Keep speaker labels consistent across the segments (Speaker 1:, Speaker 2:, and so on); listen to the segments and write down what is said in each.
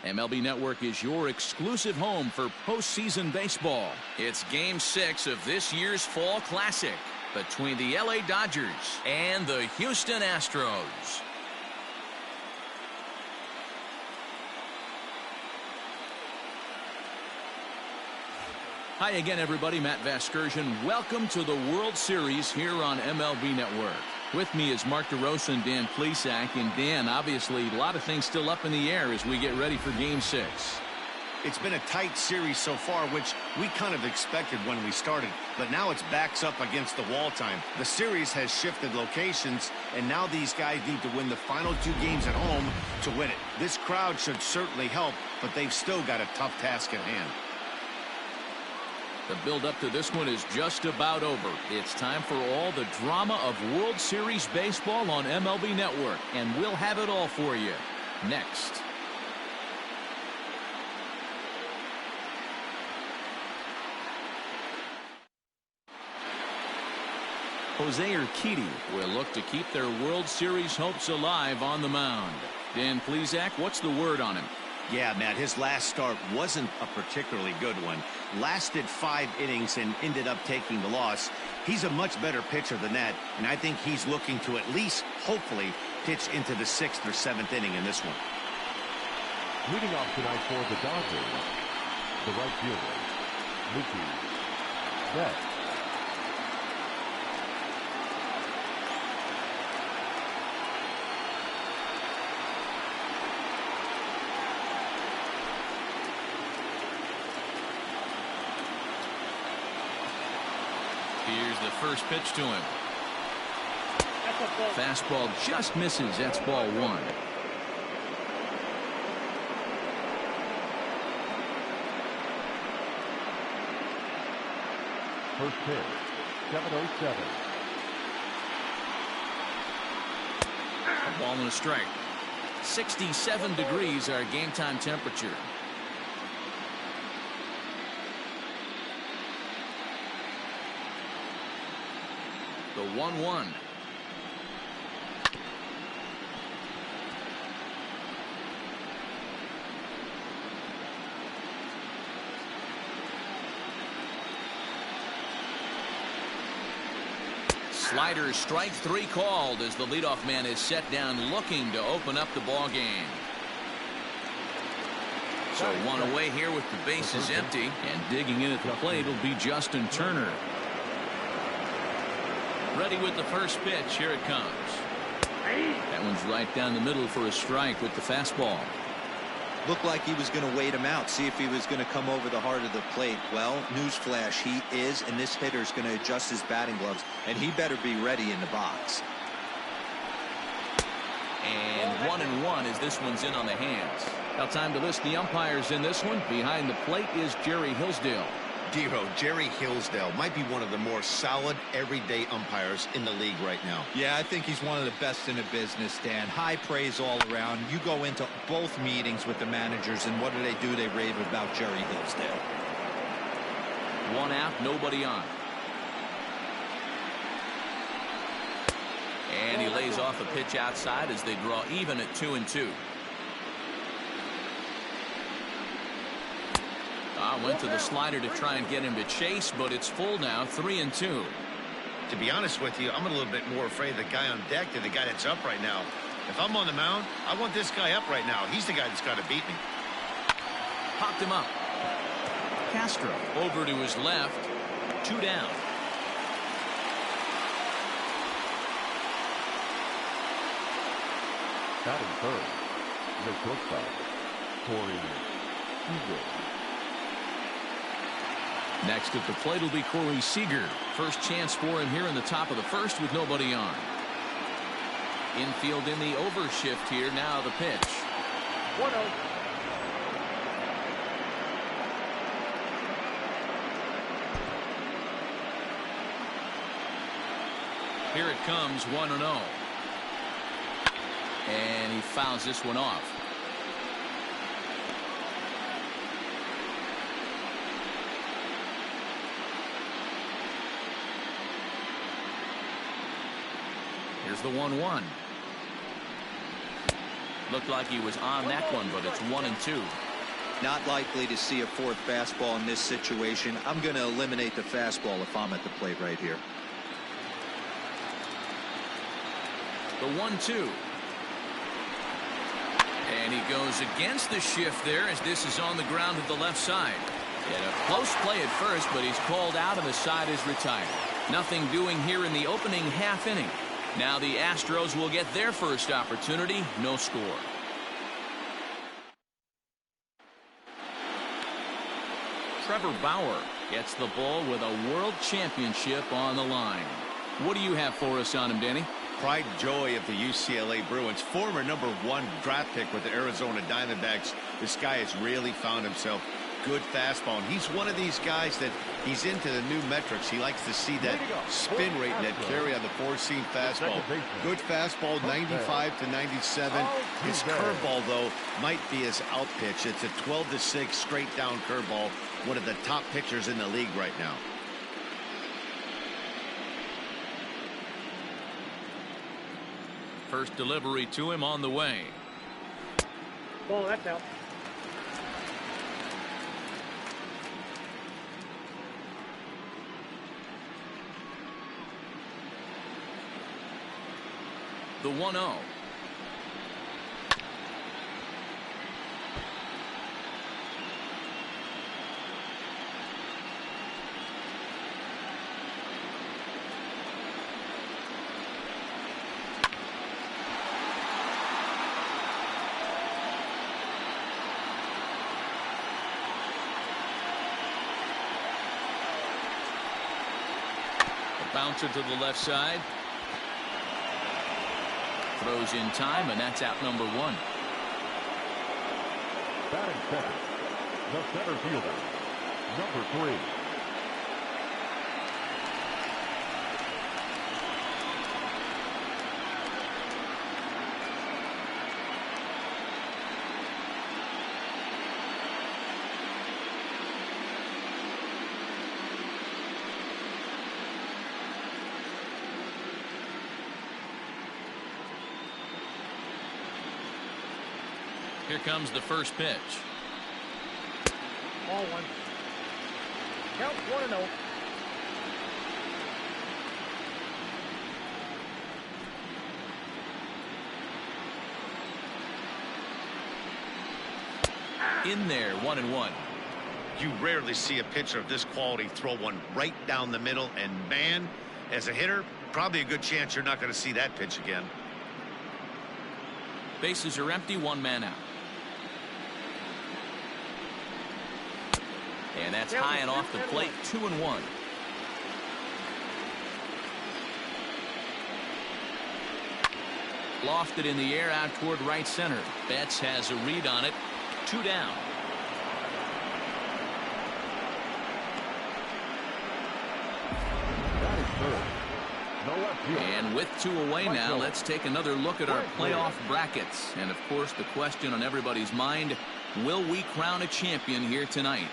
Speaker 1: MLB Network is your exclusive home for postseason baseball. It's Game 6 of this year's Fall Classic between the LA Dodgers and the Houston Astros. Hi again, everybody. Matt Vasgersian. Welcome to the World Series here on MLB Network. With me is Mark DeRosa and Dan Plesac. And Dan, obviously, a lot of things still up in the air as we get ready for Game 6.
Speaker 2: It's been a tight series so far, which we kind of expected when we started. But now it's backs up against the wall time. The series has shifted locations, and now these guys need to win the final 2 games at home to win it. This crowd should certainly help, but they've still got a tough task at hand.
Speaker 1: The build-up to this one is just about over. It's time for all the drama of World Series baseball on MLB Network, and we'll have it all for you next. Jose Urquidy will look to keep their World Series hopes alive on the mound. Dan Plesac, what's the word on him?
Speaker 2: Yeah, Matt, his last start wasn't a particularly good one. Lasted 5 innings and ended up taking the loss. He's a much better pitcher than that, and I think he's looking to at least, hopefully, pitch into the 6th or 7th inning in this one.
Speaker 3: Leading off tonight for the Dodgers, the right fielder, Mookie Betts.
Speaker 1: Here's the first pitch to him. Fastball just misses. That's ball 1.
Speaker 3: First pitch, 7:07.
Speaker 1: A ball and a strike. 67 degrees our game time temperature. The 1-1. Slider, strike 3 called as the leadoff man is set down looking to open up the ball game. So 1 away here with the bases empty, and digging in at the plate will be Justin Turner. Ready with the first pitch. Here it comes. That one's right down the middle for a strike with the fastball.
Speaker 4: Looked like he was going to wait him out, see if he was going to come over the heart of the plate. Well, newsflash, he is, and this hitter's going to adjust his batting gloves, and he better be ready in the box.
Speaker 1: And 1-1 as this one's in on the hands. Now time to list the umpires in this one. Behind the plate is Jerry Hillsdale.
Speaker 2: Dero, Jerry Hillsdale might be one of the more solid everyday umpires in the league right now.
Speaker 4: Yeah, I think he's one of the best in the business, Dan. High praise all around. You go into both meetings with the managers, and what do? They rave about Jerry Hillsdale.
Speaker 1: 1 out, nobody on. And he lays off a pitch outside as they draw even at 2-2. Went to the slider to try and get him to chase, but it's full now, 3-2.
Speaker 2: To be honest with you, I'm a little bit more afraid of the guy on deck than the guy that's up right now. If I'm on the mound, I want this guy up right now. He's the guy that's got to beat me.
Speaker 1: Popped him up. Castro over to his left. 2 down.
Speaker 3: Batting third, the shortstop, Corey Seager.
Speaker 1: Next at the plate will be Corey Seager. First chance for him here in the top of the first with nobody on. Infield in the overshift here. Now the pitch.
Speaker 3: 1-0.
Speaker 1: Here it comes, 1-0. And he fouls this one off. Here's the 1-1. Looked like he was on that one, but it's 1-2.
Speaker 4: Not likely to see a fourth fastball in this situation. I'm going to eliminate the fastball if I'm at the plate right here.
Speaker 1: The 1-2. And he goes against the shift there as this is on the ground to the left side. And a close play at first, but he's called out and the side is retired. Nothing doing here in the opening half inning. Now the Astros will get their first opportunity. No score. Trevor Bauer gets the ball with a world championship on the line. What do you have for us on him, Danny?
Speaker 2: Pride and joy of the UCLA Bruins, former #1 draft pick with the Arizona Diamondbacks. This guy has really found himself. Good fastball, and he's one of these guys that he's into the new metrics. He likes to see that spin rate and that carry on the four-seam fastball. Good fastball, 95 to 97. His curveball, though, might be his out pitch. It's a 12-6 straight down curveball. One of the top pitchers in the league right now.
Speaker 1: First delivery to him on the way.
Speaker 5: Ball, that's out.
Speaker 1: The 1-0. Bouncer to the left side. Throws in time, and that's out number 1.
Speaker 3: Batting second, the center fielder, number 3.
Speaker 1: Here comes the first pitch.
Speaker 5: Ball 1. Count 1-0.
Speaker 1: In there, 1-1.
Speaker 2: You rarely see a pitcher of this quality throw one right down the middle, and man, as a hitter, probably a good chance you're not going to see that pitch again.
Speaker 1: Bases are empty, 1 man out. And that's high and off the plate, 2-1. Lofted in the air out toward right center. Betts has a read on it. 2 down.
Speaker 3: That is third. No left field.
Speaker 1: And with 2 away now, let's take another look at our playoff brackets. And of course, the question on everybody's mind, will we crown a champion here tonight?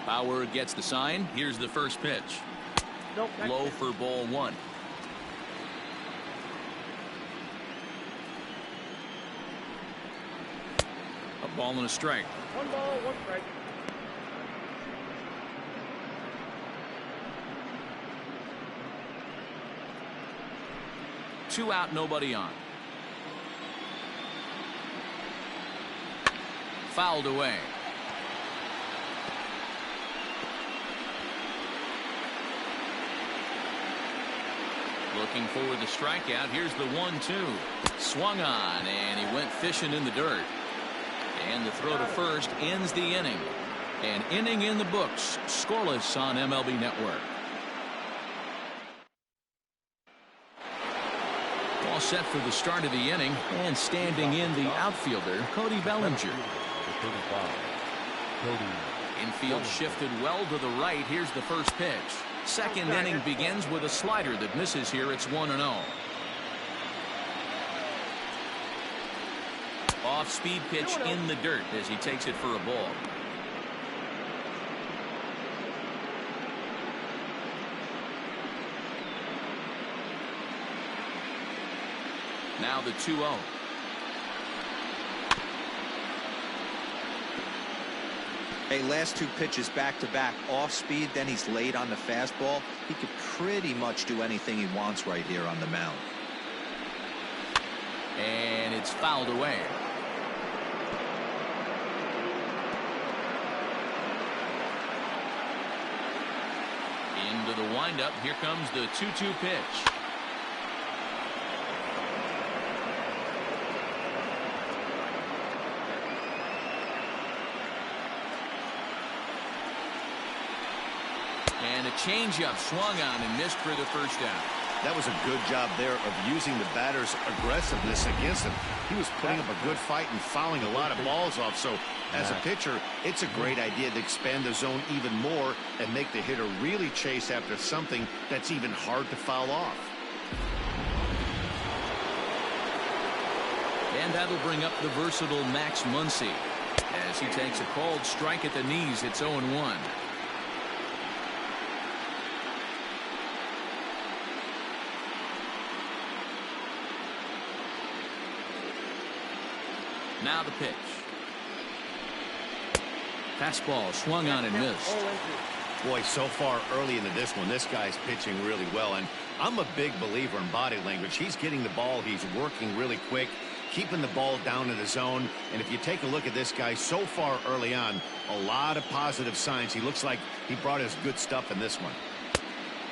Speaker 1: Bauer gets the sign. Here's the first pitch.
Speaker 5: Nope,
Speaker 1: Low for ball 1. A ball and a strike.
Speaker 5: 1 ball, 1 strike.
Speaker 1: Two out, nobody on. Fouled away. Looking for the strikeout. Here's the 1-2. Swung on, and he went fishing in the dirt. And the throw to first ends the inning. An inning in the books. Scoreless on MLB Network. All set for the start of the inning, and standing in the outfielder, Cody Bellinger.
Speaker 3: 35. Cody.
Speaker 1: Infield shifted well to the right. Here's the first pitch. Second inning begins with a slider that misses here. It's 1-0. Off-speed pitch in the dirt as he takes it for a ball. Now the 2-0.
Speaker 4: Hey, last two pitches back-to-back off speed, then he's laid on the fastball. He could pretty much do anything he wants right here on the mound.
Speaker 1: And it's fouled away. Into the windup. Here comes the 2-2 pitch. And a changeup swung on and missed for the first down.
Speaker 2: That was a good job there of using the batter's aggressiveness against him. He was putting up a good fight and fouling a lot of balls off. So as a pitcher, it's a great idea to expand the zone even more and make the hitter really chase after something that's even hard to foul off.
Speaker 1: And that'll bring up the versatile Max Muncy. As he takes a cold strike at the knees, it's 0-1. Now the pitch. Fastball swung on and missed.
Speaker 2: Boy, so far early into this one, this guy's pitching really well. And I'm a big believer in body language. He's getting the ball. He's working really quick, keeping the ball down in the zone. And if you take a look at this guy so far early on, a lot of positive signs. He looks like he brought his good stuff in this one.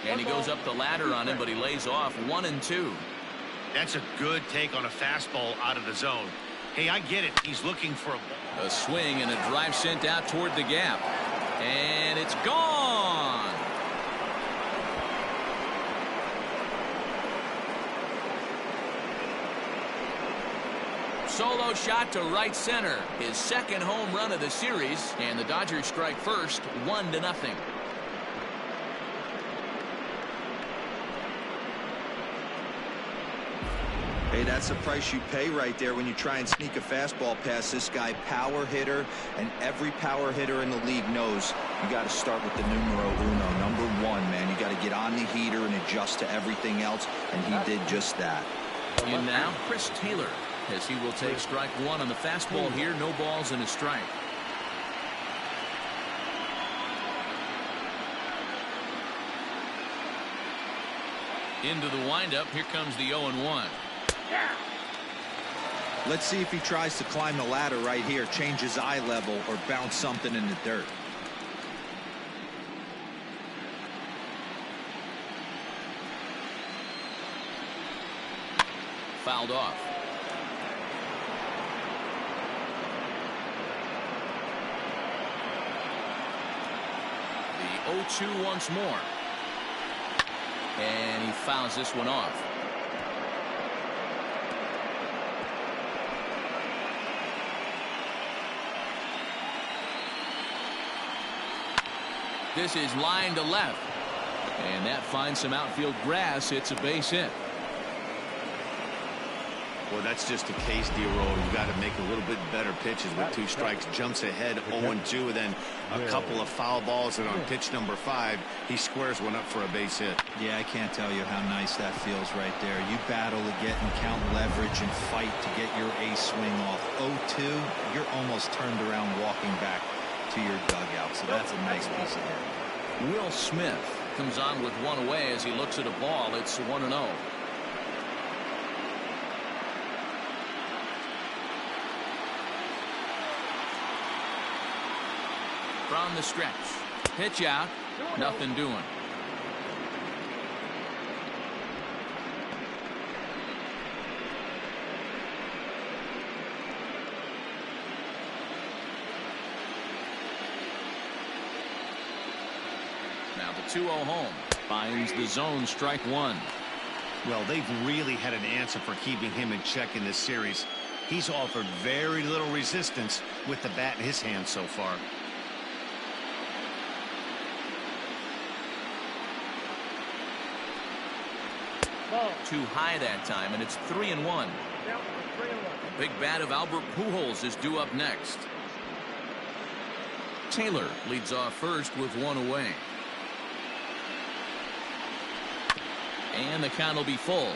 Speaker 1: And he goes up the ladder on him, but he lays off 1-2.
Speaker 2: That's a good take on a fastball out of the zone. Hey, I get it. He's looking for
Speaker 1: a swing and a drive sent out toward the gap. And it's gone. Solo shot to right center. His second home run of the series. And the Dodgers strike first, 1-0.
Speaker 4: Hey, that's the price you pay right there when you try and sneak a fastball past this guy. Power hitter, and every power hitter in the league knows you got to start with the numero uno, number one, man. You got to get on the heater and adjust to everything else, and he did just that.
Speaker 1: And now Chris Taylor, as he will take strike one on the fastball here. No balls and a strike. Into the windup. Here comes the 0-1.
Speaker 4: Let's see if he tries to climb the ladder right here, change his eye level, or bounce something in the dirt.
Speaker 1: Fouled off. The 0-2 once more. And he fouls this one off. This is line to left. And that finds some outfield grass. It's a base hit.
Speaker 2: Well, that's just a case, D-Roll. You got to make a little bit better pitches with two strikes. Jumps ahead 0-2, and then a couple of foul balls, and on pitch number 5, he squares one up for a base hit.
Speaker 4: Yeah, I can't tell you how nice that feels right there. You battle to get and count leverage and fight to get your ace swing off. 0-2, you're almost turned around walking back to your dugout, so that's a nice piece of hit.
Speaker 1: Will Smith comes on with one away as he looks at a ball. It's 1-0. From the stretch. Pitch out. Nothing doing. Now the 2-0 home. Finds the zone, strike one.
Speaker 2: Well, they've really had an answer for keeping him in check in this series. He's offered very little resistance with the bat in his hand so far.
Speaker 5: Ball.
Speaker 1: Too high that time, and it's 3-1.
Speaker 5: Count 3-1.
Speaker 1: A big bat of Albert Pujols is due up next. Taylor leads off first with one away. And the count will be full.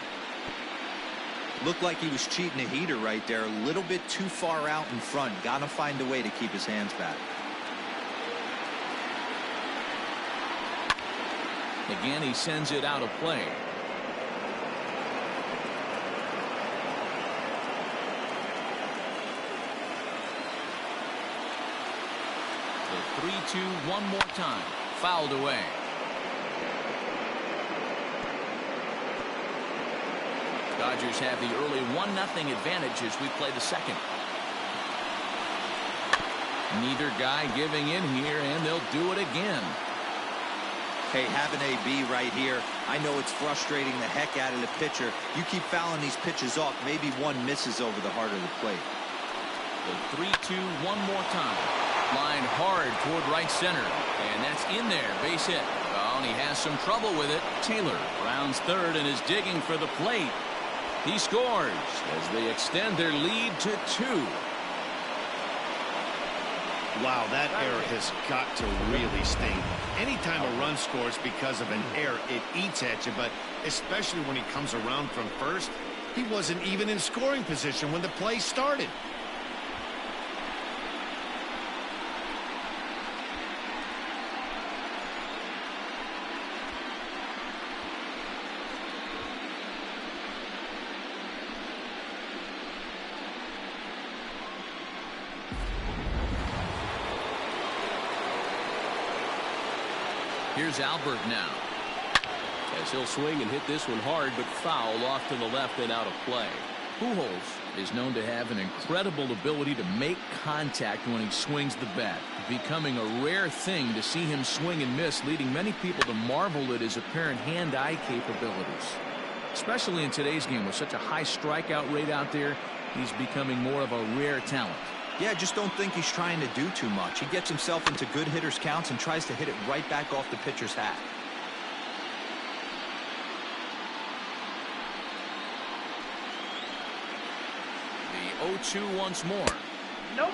Speaker 4: Looked like he was cheating a heater right there. A little bit too far out in front. Gotta find a way to keep his hands back.
Speaker 1: Again, he sends it out of play. The 3-2 one more time. Fouled away. Dodgers have the early 1-0 advantage as we play the second. Neither guy giving in here, and they'll do it again.
Speaker 4: Hey, have an AB right here. I know it's frustrating the heck out of the pitcher. You keep fouling these pitches off, maybe one misses over the heart of the plate.
Speaker 1: The 3-2 one more time. Line hard toward right center, and that's in there. Base hit. Oh, and he has some trouble with it. Taylor rounds third and is digging for the plate. He scores as they extend their lead to 2.
Speaker 2: Wow, that error has got to really sting. Anytime a run scores because of an error, it eats at you, but especially when he comes around from first, he wasn't even in scoring position when the play started.
Speaker 1: Here's Albert now, as he'll swing and hit this one hard, but foul off to the left and out of play. Pujols is known to have an incredible ability to make contact when he swings the bat, becoming a rare thing to see him swing and miss, leading many people to marvel at his apparent hand-eye capabilities. Especially in today's game with such a high strikeout rate out there, he's becoming more of a rare talent.
Speaker 4: Yeah, I just don't think he's trying to do too much. He gets himself into good hitters' counts and tries to hit it right back off the pitcher's hat.
Speaker 1: The 0-2 once more.
Speaker 5: Nope.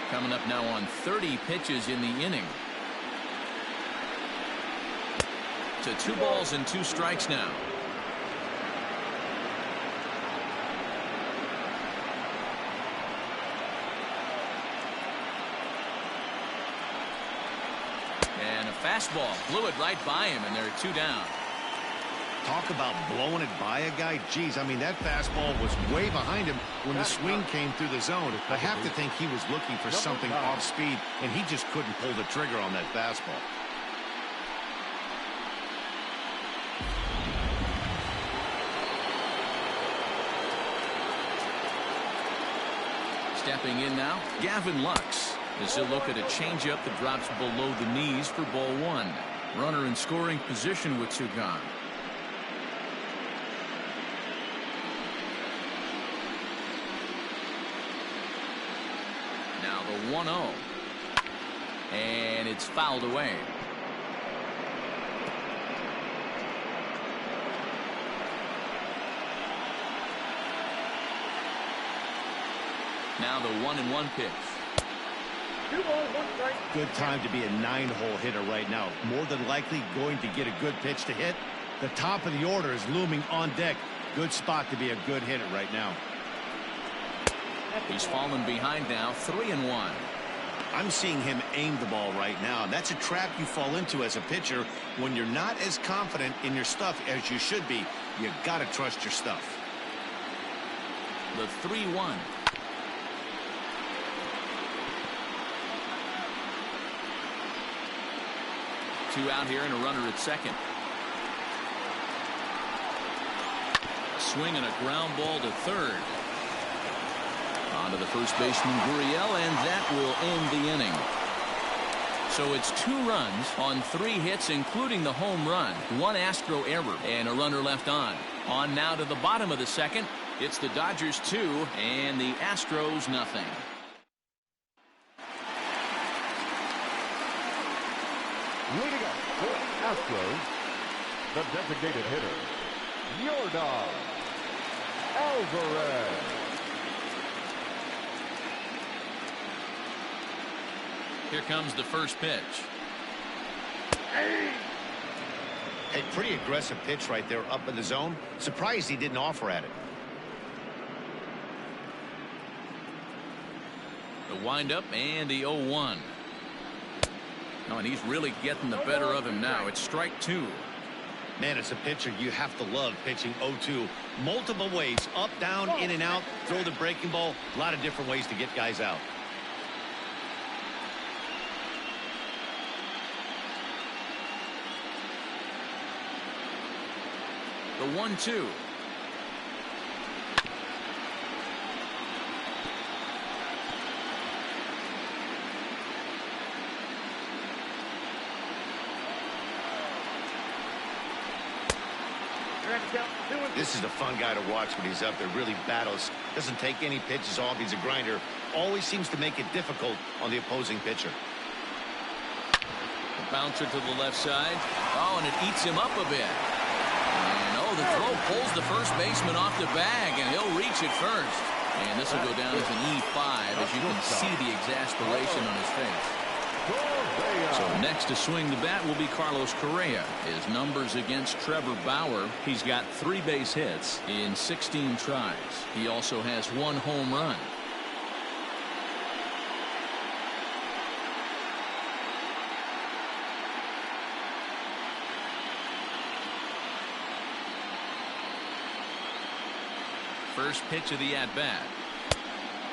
Speaker 1: Coming up now on 30 pitches in the inning. To 2 balls and 2 strikes now. And a fastball blew it right by him, and there are 2 down.
Speaker 2: Talk about blowing it by a guy. Geez, I mean, that fastball was way behind him when the swing came through the zone. I have to think he was looking for something off speed, and he just couldn't pull the trigger on that fastball.
Speaker 1: Stepping in now, Gavin Lux, as he'll look at a changeup that drops below the knees for ball 1. Runner in scoring position with 2 gone. Now the 1-0. And it's fouled away. Now the 1-1 pitch.
Speaker 5: 2 balls, 1 strike.
Speaker 2: Good time to be a 9-hole hitter right now. More than likely going to get a good pitch to hit. The top of the order is looming on deck. Good spot to be a good hitter right now.
Speaker 1: He's fallen behind now, 3-1.
Speaker 2: I'm seeing him aim the ball right now. That's a trap you fall into as a pitcher when you're not as confident in your stuff as you should be. You got to trust your stuff.
Speaker 1: The 3-1. Two out here and a runner at second. swing and a ground ball to third. On to the first baseman, Gurriel, and that will end the inning. So it's 2 runs on 3 hits, including the home run, 1 Astro error, and a runner left on. On now to the bottom of the second. It's the Dodgers 2 and the Astros nothing.
Speaker 3: Leading up for the Astros, the designated hitter, Yordan Alvarez.
Speaker 1: Here comes the first pitch.
Speaker 2: A pretty aggressive pitch right there up in the zone. Surprised he didn't offer at it.
Speaker 1: The windup and the 0-1. Oh, and he's really getting the better of him now. It's strike 2.
Speaker 2: Man, it's a pitcher you have to love pitching 0-2. Multiple ways, up, down, in and out, throw the breaking ball. A lot of different ways to get guys out.
Speaker 1: The 1-2.
Speaker 2: This is a fun guy to watch when he's up there. Really battles. Doesn't take any pitches off. He's a grinder. Always seems to make it difficult on the opposing pitcher.
Speaker 1: The bouncer to the left side. Oh, and it eats him up a bit. And oh, the throw pulls the first baseman off the bag, and he'll reach it first. And this will go down as an E5, as you can see the exasperation on his face. So next to swing the bat will be Carlos Correa. His numbers against Trevor Bauer: he's got 3 base hits in 16 tries. He also has 1 home run. First pitch of the at-bat.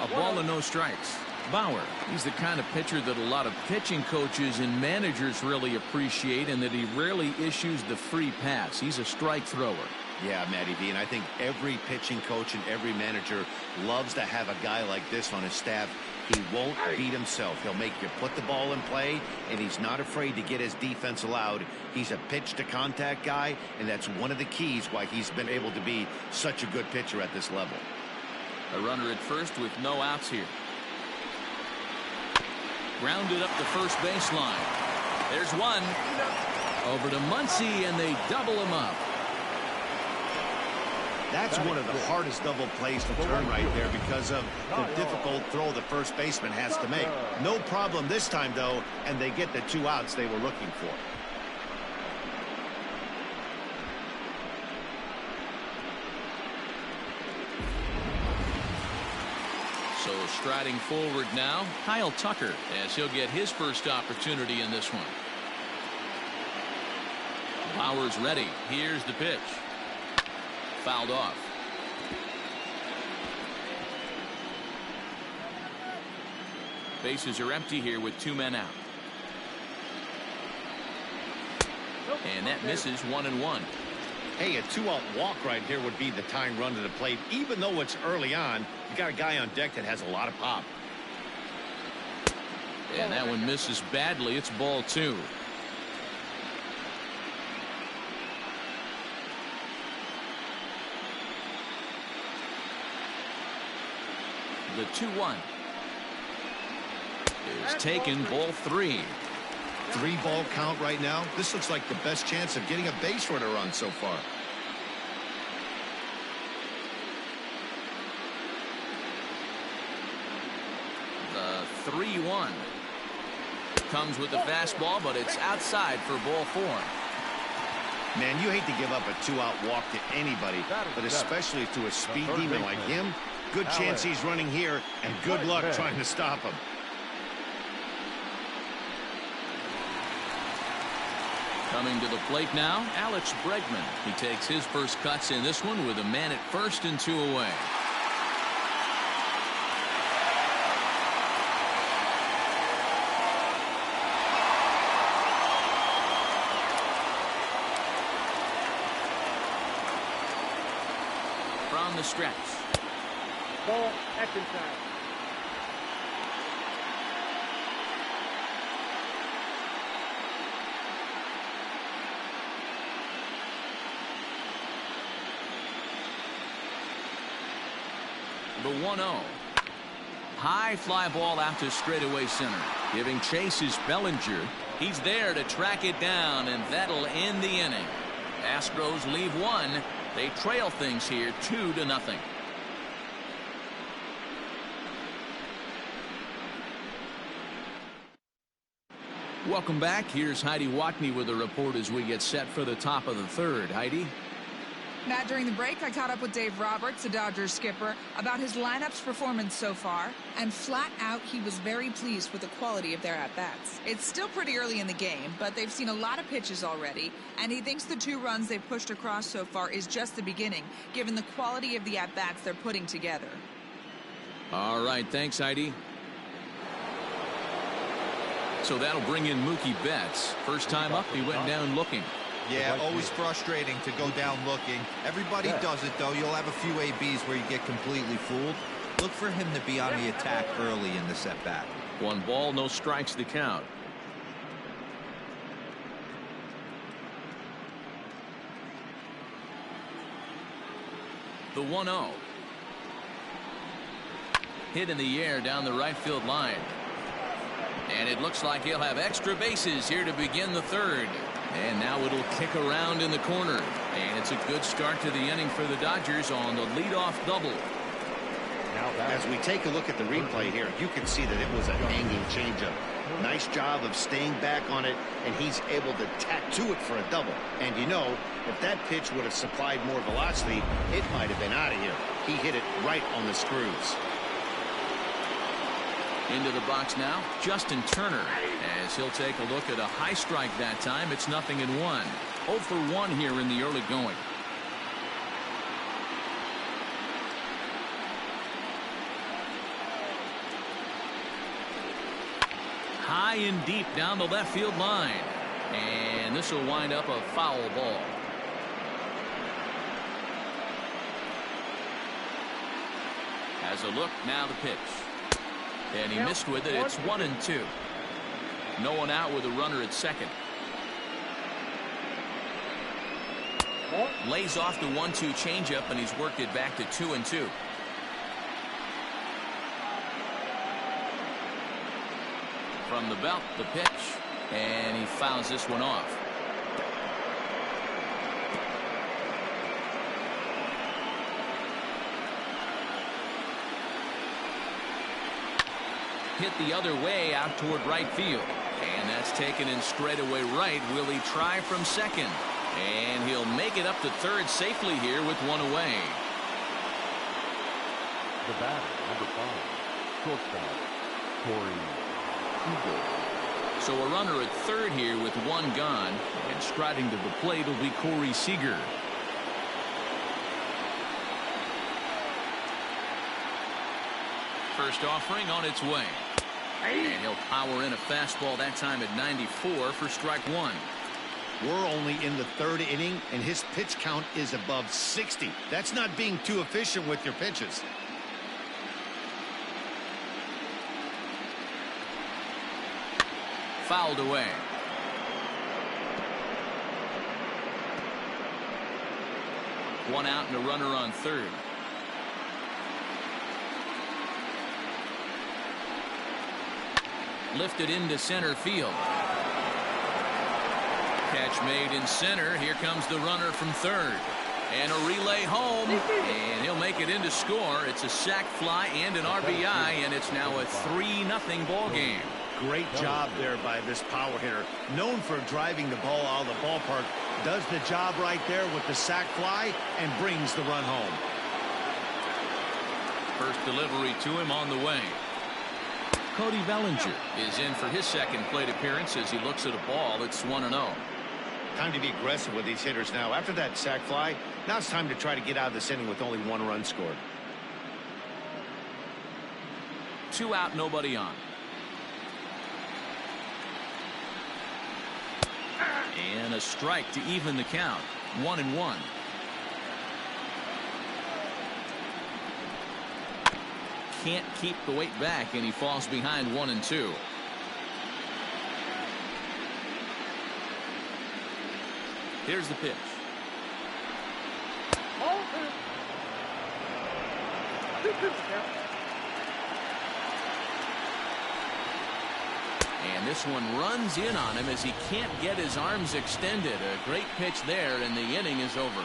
Speaker 1: A ball and no strikes. Bauer, he's the kind of pitcher that a lot of pitching coaches and managers really appreciate, and that he rarely issues the free pass. He's a strike thrower.
Speaker 2: Yeah, Matty V, and I think every pitching coach and every manager loves to have a guy like this on his staff. He won't beat himself. He'll make you put the ball in play, and he's not afraid to get his defense allowed. He's a pitch-to-contact guy, and that's one of the keys why he's been able to be such a good pitcher at this level.
Speaker 1: A runner at first with no outs here. Grounded up the first baseline. There's one. Over to Muncy, and they double him up.
Speaker 2: That's one of the hardest double plays to turn right there because of the difficult throw the first baseman has to make. No problem this time, though, and they get the 2 outs they were looking for.
Speaker 1: So striding forward now, Kyle Tucker, as he'll get his first opportunity in this one. Bauer's ready. Here's the pitch. Fouled off. Bases are empty here with 2 men out. And that misses 1-1.
Speaker 2: Hey, a 2-out walk right here would be the tying run to the plate. Even though it's early on, you got a guy on deck that has a lot of pop.
Speaker 1: And that one misses badly. It's ball 2. The 2-1 is taken. Ball 3.
Speaker 2: 3-ball count right now. This looks like the best chance of getting a base runner run so far.
Speaker 1: The 3-1 comes with the fastball, but it's outside for ball 4.
Speaker 2: Man, you hate to give up a 2-out walk to anybody, but especially to a speed demon like him. Good chance he's running here, and good luck trying to stop him.
Speaker 1: Coming to the plate now, Alex Bregman. He takes his first cuts in this one with a man at first and 2 away. down the stretch.
Speaker 5: Ball, action time.
Speaker 1: The 1-0. High fly ball out to straightaway center. Giving chase is Bellinger. He's there to track it down, and that'll end the inning. Astros leave one. They trail things here 2-0. Welcome back. Here's Heidi Watney with a report as we get set for the top of the third. Heidi?
Speaker 6: Matt, during the break, I caught up with Dave Roberts, the Dodgers skipper, about his lineup's performance so far, and flat out, he was very pleased with the quality of their at-bats. It's still pretty early in the game, but they've seen a lot of pitches already, and he thinks the 2 runs they've pushed across so far is just the beginning, given the quality of the at-bats they're putting together.
Speaker 1: All right, thanks, Heidi. So that'll bring in Mookie Betts. First time up, he went down looking.
Speaker 4: Yeah, always frustrating to go down looking. Everybody does it, though. You'll have a few ABs where you get completely fooled. Look for him to be on the attack early in the at-bat.
Speaker 1: 1 ball, no strikes to count. The 1-0. Hit in the air down the right field line. And it looks like he'll have extra bases here to begin the third. And now it'll kick around in the corner. And it's a good start to the inning for the Dodgers on the leadoff double.
Speaker 2: Now as we take a look at the replay here, you can see that it was a hanging changeup. Nice job of staying back on it, and he's able to tattoo it for a double. And you know, if that pitch would have supplied more velocity, it might have been out of here. He hit it right on the screws.
Speaker 1: Into the box now, Justin Turner, as he'll take a look at a high strike that time. It's 0-1. 0 for 1 here in the early going. High and deep down the left field line. And this will wind up a foul ball. Has a look, now the pitch. And he missed with it. It's 1-2. No one out with a runner at second. Lays off the 1-2 changeup, and he's worked it back to 2-2. From the belt, the pitch, and he fouls this one off. Hit the other way out toward right field, and that's taken in straightaway right. Will he try from second? And he'll make it up to third safely here with 1 away.
Speaker 3: The batter, number 5, shortstop, Corey Seager.
Speaker 1: So a runner at third here with 1 gone, and striding to the plate will be Corey Seager. First offering on its way. And he'll power in a fastball that time at 94 for strike 1.
Speaker 2: We're only in the 3rd inning, and his pitch count is above 60. That's not being too efficient with your pitches.
Speaker 1: Fouled away. One out and a runner on third. Lifted into center field. Catch made in center. Here comes the runner from third. And a relay home. And he'll make it into score. It's a sac fly and an RBI, and it's now a 3-0 ball game.
Speaker 2: Great job there by this power hitter. Known for driving the ball out of the ballpark. Does the job right there with the sac fly and brings the run home.
Speaker 1: First delivery to him on the way. Cody Bellinger is in for his second plate appearance as he looks at a ball. It's 1-0.
Speaker 2: Time to be aggressive with these hitters now. After that sac fly, now it's time to try to get out of this inning with only 1 run scored.
Speaker 1: 2 out, nobody on. And a strike to even the count. 1-1. can't keep the weight back, and he falls behind 1-2. Here's the pitch. And this one runs in on him as he can't get his arms extended. A great pitch there, and the inning is over.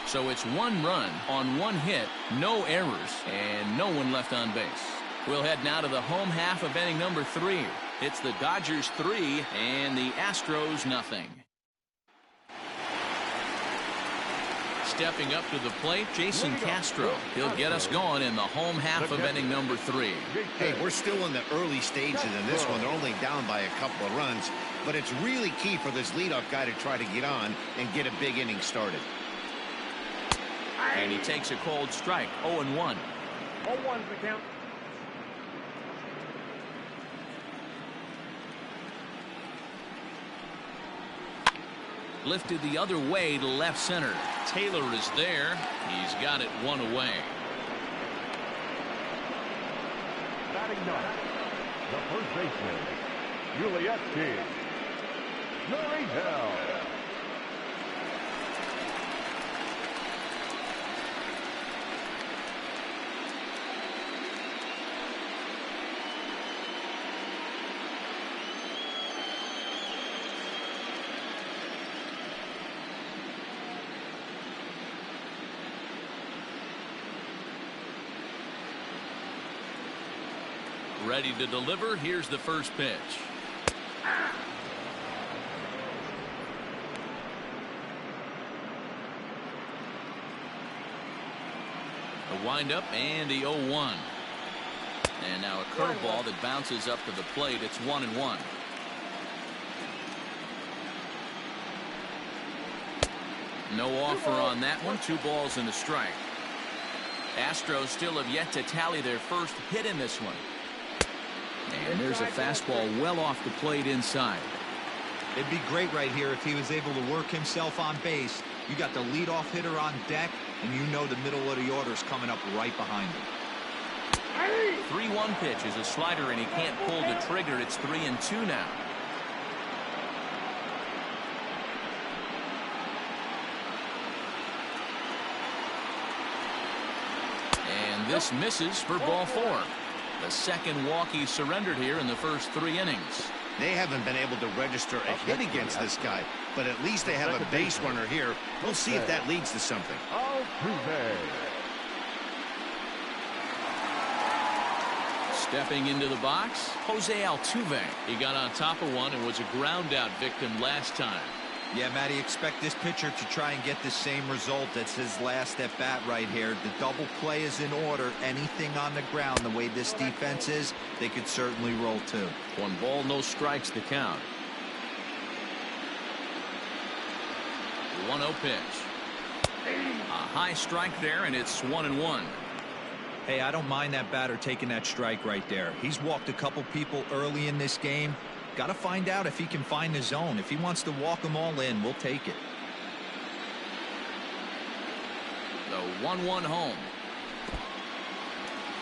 Speaker 1: So it's 1 run on 1 hit, no errors, and no one left on base. We'll head now to the home half of inning number 3. It's the Dodgers 3 and the Astros nothing. Stepping up to the plate, Jason Castro. He'll get us going in the home half of inning number 3.
Speaker 2: Hey, we're still in the early stages in this one. They're only down by a couple of runs, but it's really key for this leadoff guy to try to get on and get a big inning started.
Speaker 1: And he takes a cold strike, 0-1.
Speaker 5: 0-1's the count.
Speaker 1: Lifted the other way to left center. Taylor is there. He's got it 1 away.
Speaker 3: Batting ninth, the first baseman, Yulieski. Norrington.
Speaker 1: Ready to deliver. Here's the first pitch. The windup and the 0-1. And now a curveball that bounces up to the plate. It's 1-1. No offer on that one. 2 balls and a strike. Astros still have yet to tally their first hit in this one. And there's a fastball well off the plate inside.
Speaker 4: It'd be great right here if he was able to work himself on base. You got the leadoff hitter on deck, and you know the middle of the order is coming up right behind him.
Speaker 1: 3-1 pitch is a slider, and he can't pull the trigger. It's 3-2 now. And this misses for ball 4. The second walk he surrendered here in the first 3 innings.
Speaker 2: They haven't been able to register a hit against this guy, but at least they have a base runner here. We'll see if that leads to something.
Speaker 1: Stepping into the box, Jose Altuve. He got on top of one and was a ground out victim last time.
Speaker 4: Yeah, Matty, expect this pitcher to try and get the same result. That's his last at bat right here. The double play is in order. Anything on the ground, the way this defense is, they could certainly roll too.
Speaker 1: 1 ball, no strikes to count. 1-0 pitch. A high strike there, and it's 1-1.
Speaker 4: Hey, I don't mind that batter taking that strike right there. He's walked a couple people early in this game. Got to find out if he can find the zone. If he wants to walk them all in, we'll take it.
Speaker 1: The 1-1 home.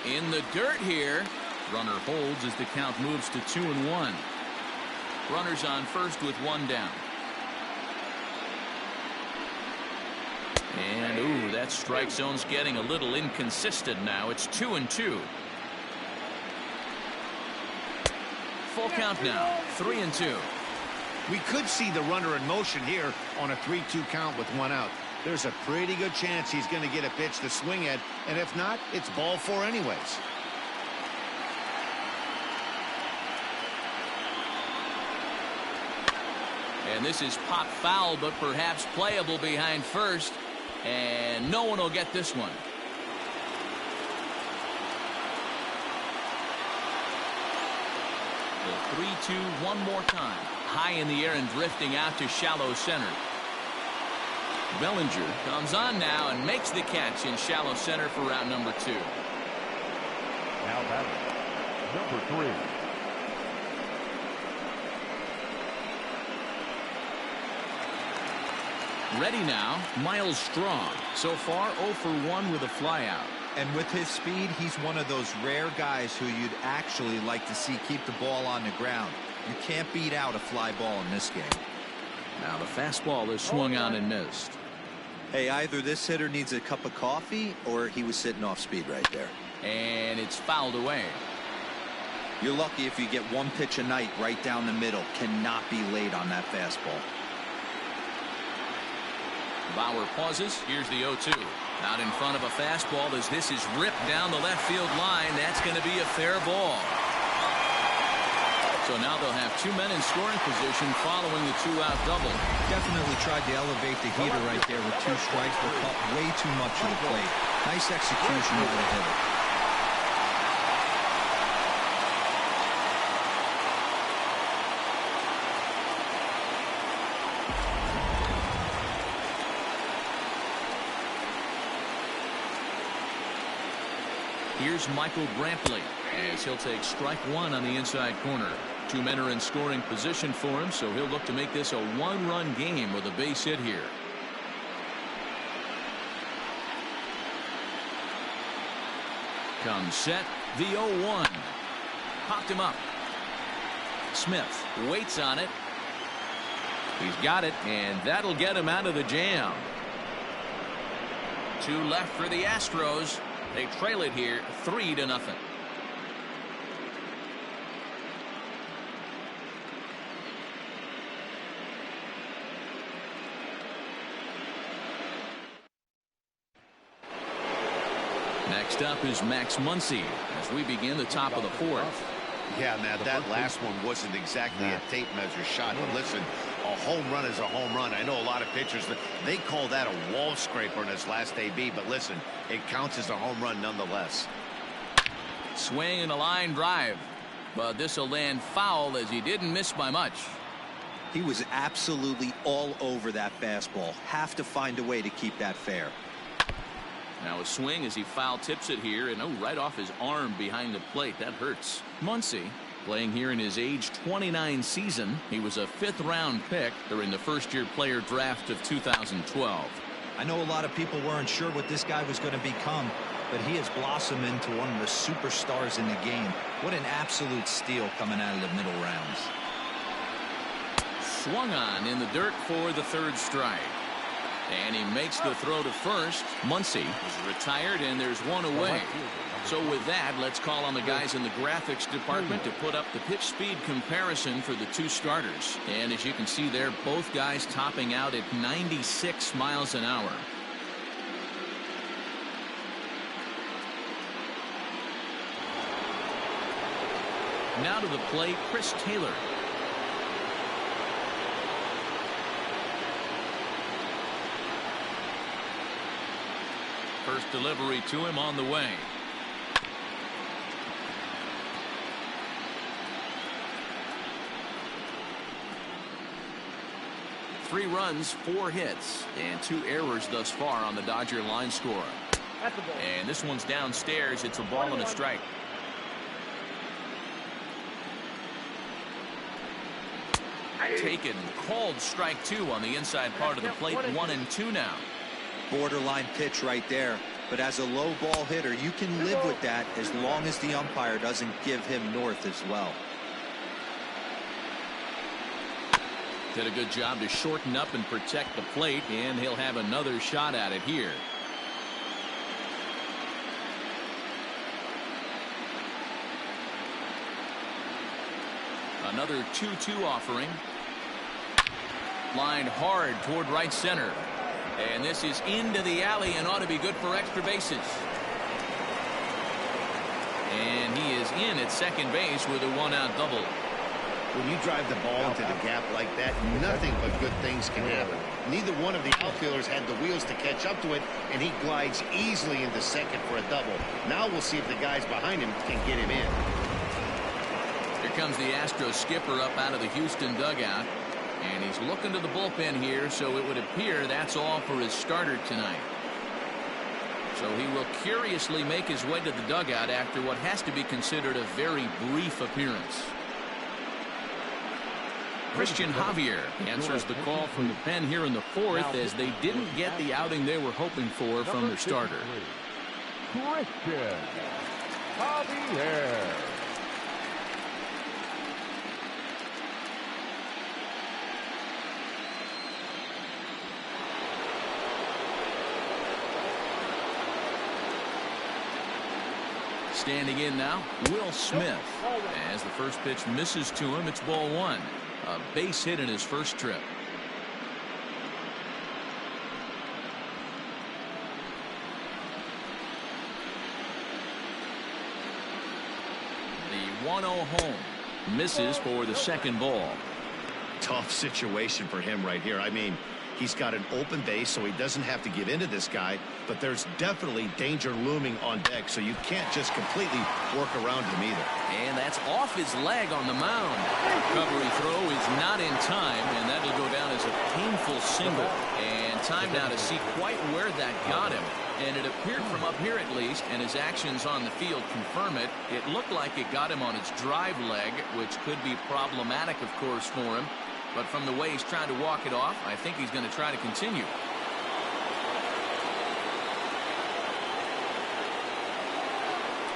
Speaker 1: In the dirt here. Runner holds as the count moves to 2-1. Runners on first with 1 down. And, ooh, that strike zone's getting a little inconsistent now. It's 2-2. Full count now, 3-2.
Speaker 2: We could see the runner in motion here on a 3-2 count with 1 out. There's a pretty good chance he's going to get a pitch to swing at, and if not, it's ball 4 anyways.
Speaker 1: And this is pop foul, but perhaps playable behind first, and no one will get this one. The 3-2 one more time. High in the air and drifting out to shallow center. Bellinger comes on now and makes the catch in shallow center for route number 2.
Speaker 3: Now batting, number 3.
Speaker 1: Ready now, Miles Strong. So far, 0 for 1 with a flyout.
Speaker 4: And with his speed, he's one of those rare guys who you'd actually like to see keep the ball on the ground. You can't beat out a fly ball in this game.
Speaker 1: Now the fastball is swung on and missed.
Speaker 4: Hey, either this hitter needs a cup of coffee or he was sitting off speed right there.
Speaker 1: And it's fouled away.
Speaker 4: You're lucky if you get one pitch a night right down the middle. Cannot be late on that fastball.
Speaker 1: Bauer pauses. Here's the 0-2. Out in front of a fastball as this is ripped down the left field line. That's going to be a fair ball. So now they'll have 2 men in scoring position following the 2-out double.
Speaker 4: Definitely tried to elevate the heater right there with 2 strikes, but caught way too much of the plate. Nice execution by the hitter.
Speaker 1: Here's Michael Brantley as he'll take strike 1 on the inside corner. 2 men are in scoring position for him, so he'll look to make this a 1-run game with a base hit here. Comes set, the 0-1. Popped him up. Smith waits on it. He's got it, and that'll get him out of the jam. 2 left for the Astros. They trail it here 3-0. Next up is Max Muncy as we begin the top of the 4th.
Speaker 2: Yeah, Matt, that last one wasn't exactly a tape measure shot, but listen, a home run is a home run. I know a lot of pitchers, they call that a wall scraper in his last AB, but listen, it counts as a home run nonetheless.
Speaker 1: Swing and a line drive, but this will land foul as he didn't miss by much.
Speaker 4: He was absolutely all over that fastball. Have to find a way to keep that fair.
Speaker 1: Now a swing as he foul tips it here, and right off his arm behind the plate. That hurts. Muncy playing here in his age 29 season. He was a 5th-round pick during the first-year player draft of 2012.
Speaker 4: I know a lot of people weren't sure what this guy was going to become, but he has blossomed into one of the superstars in the game. What an absolute steal coming out of the middle rounds.
Speaker 1: Swung on in the dirt for the 3rd strike. And he makes the throw to first. Muncy is retired, and there's 1 away. So with that, let's call on the guys in the graphics department to put up the pitch speed comparison for the 2 starters. And as you can see there, both guys topping out at 96 miles an hour. Now to the plate, Chris Taylor. First delivery to him on the way. Three runs, 4 hits, and 2 errors thus far on the Dodger line score. And this one's downstairs. It's a ball and a strike. Taken, called strike 2 on the inside part of the plate. 1-2 now.
Speaker 4: Borderline pitch right there, but as a low ball hitter, you can live with that as long as the umpire doesn't give him north as well.
Speaker 1: Did a good job to shorten up and protect the plate, and he'll have another shot at it here. Another 2-2 offering. Lined hard toward right center. And this is into the alley and ought to be good for extra bases. And he is in at second base with a 1-out double.
Speaker 2: When you drive the ball into the gap like that, nothing but good things can happen. Neither one of the outfielders had the wheels to catch up to it, and he glides easily into second for a double. Now we'll see if the guys behind him can get him in.
Speaker 1: Here comes the Astros skipper up out of the Houston dugout. And he's looking to the bullpen here, so it would appear that's all for his starter tonight. So he will curiously make his way to the dugout after what has to be considered a very brief appearance. Christian Javier answers the call from the pen here in the fourth as they didn't get the outing they were hoping for from their starter.
Speaker 3: Christian Javier.
Speaker 1: Standing in now, Will Smith. As the first pitch misses to him, it's ball one. A base hit in his first trip. The 1-0 home. Misses for the second ball.
Speaker 2: Tough situation for him right here. I mean, he's got an open base, so he doesn't have to get into this guy, but there's definitely danger looming on deck, so you can't just completely work around him either.
Speaker 1: And that's off his leg on the mound. Recovery throw is not in time, and that'll go down as a painful single. And time now to see quite where that got him. And it appeared from up here at least, and his actions on the field confirm it. It looked like it got him on his drive leg, which could be problematic, of course, for him. But from the way he's trying to walk it off, I think he's going to try to continue.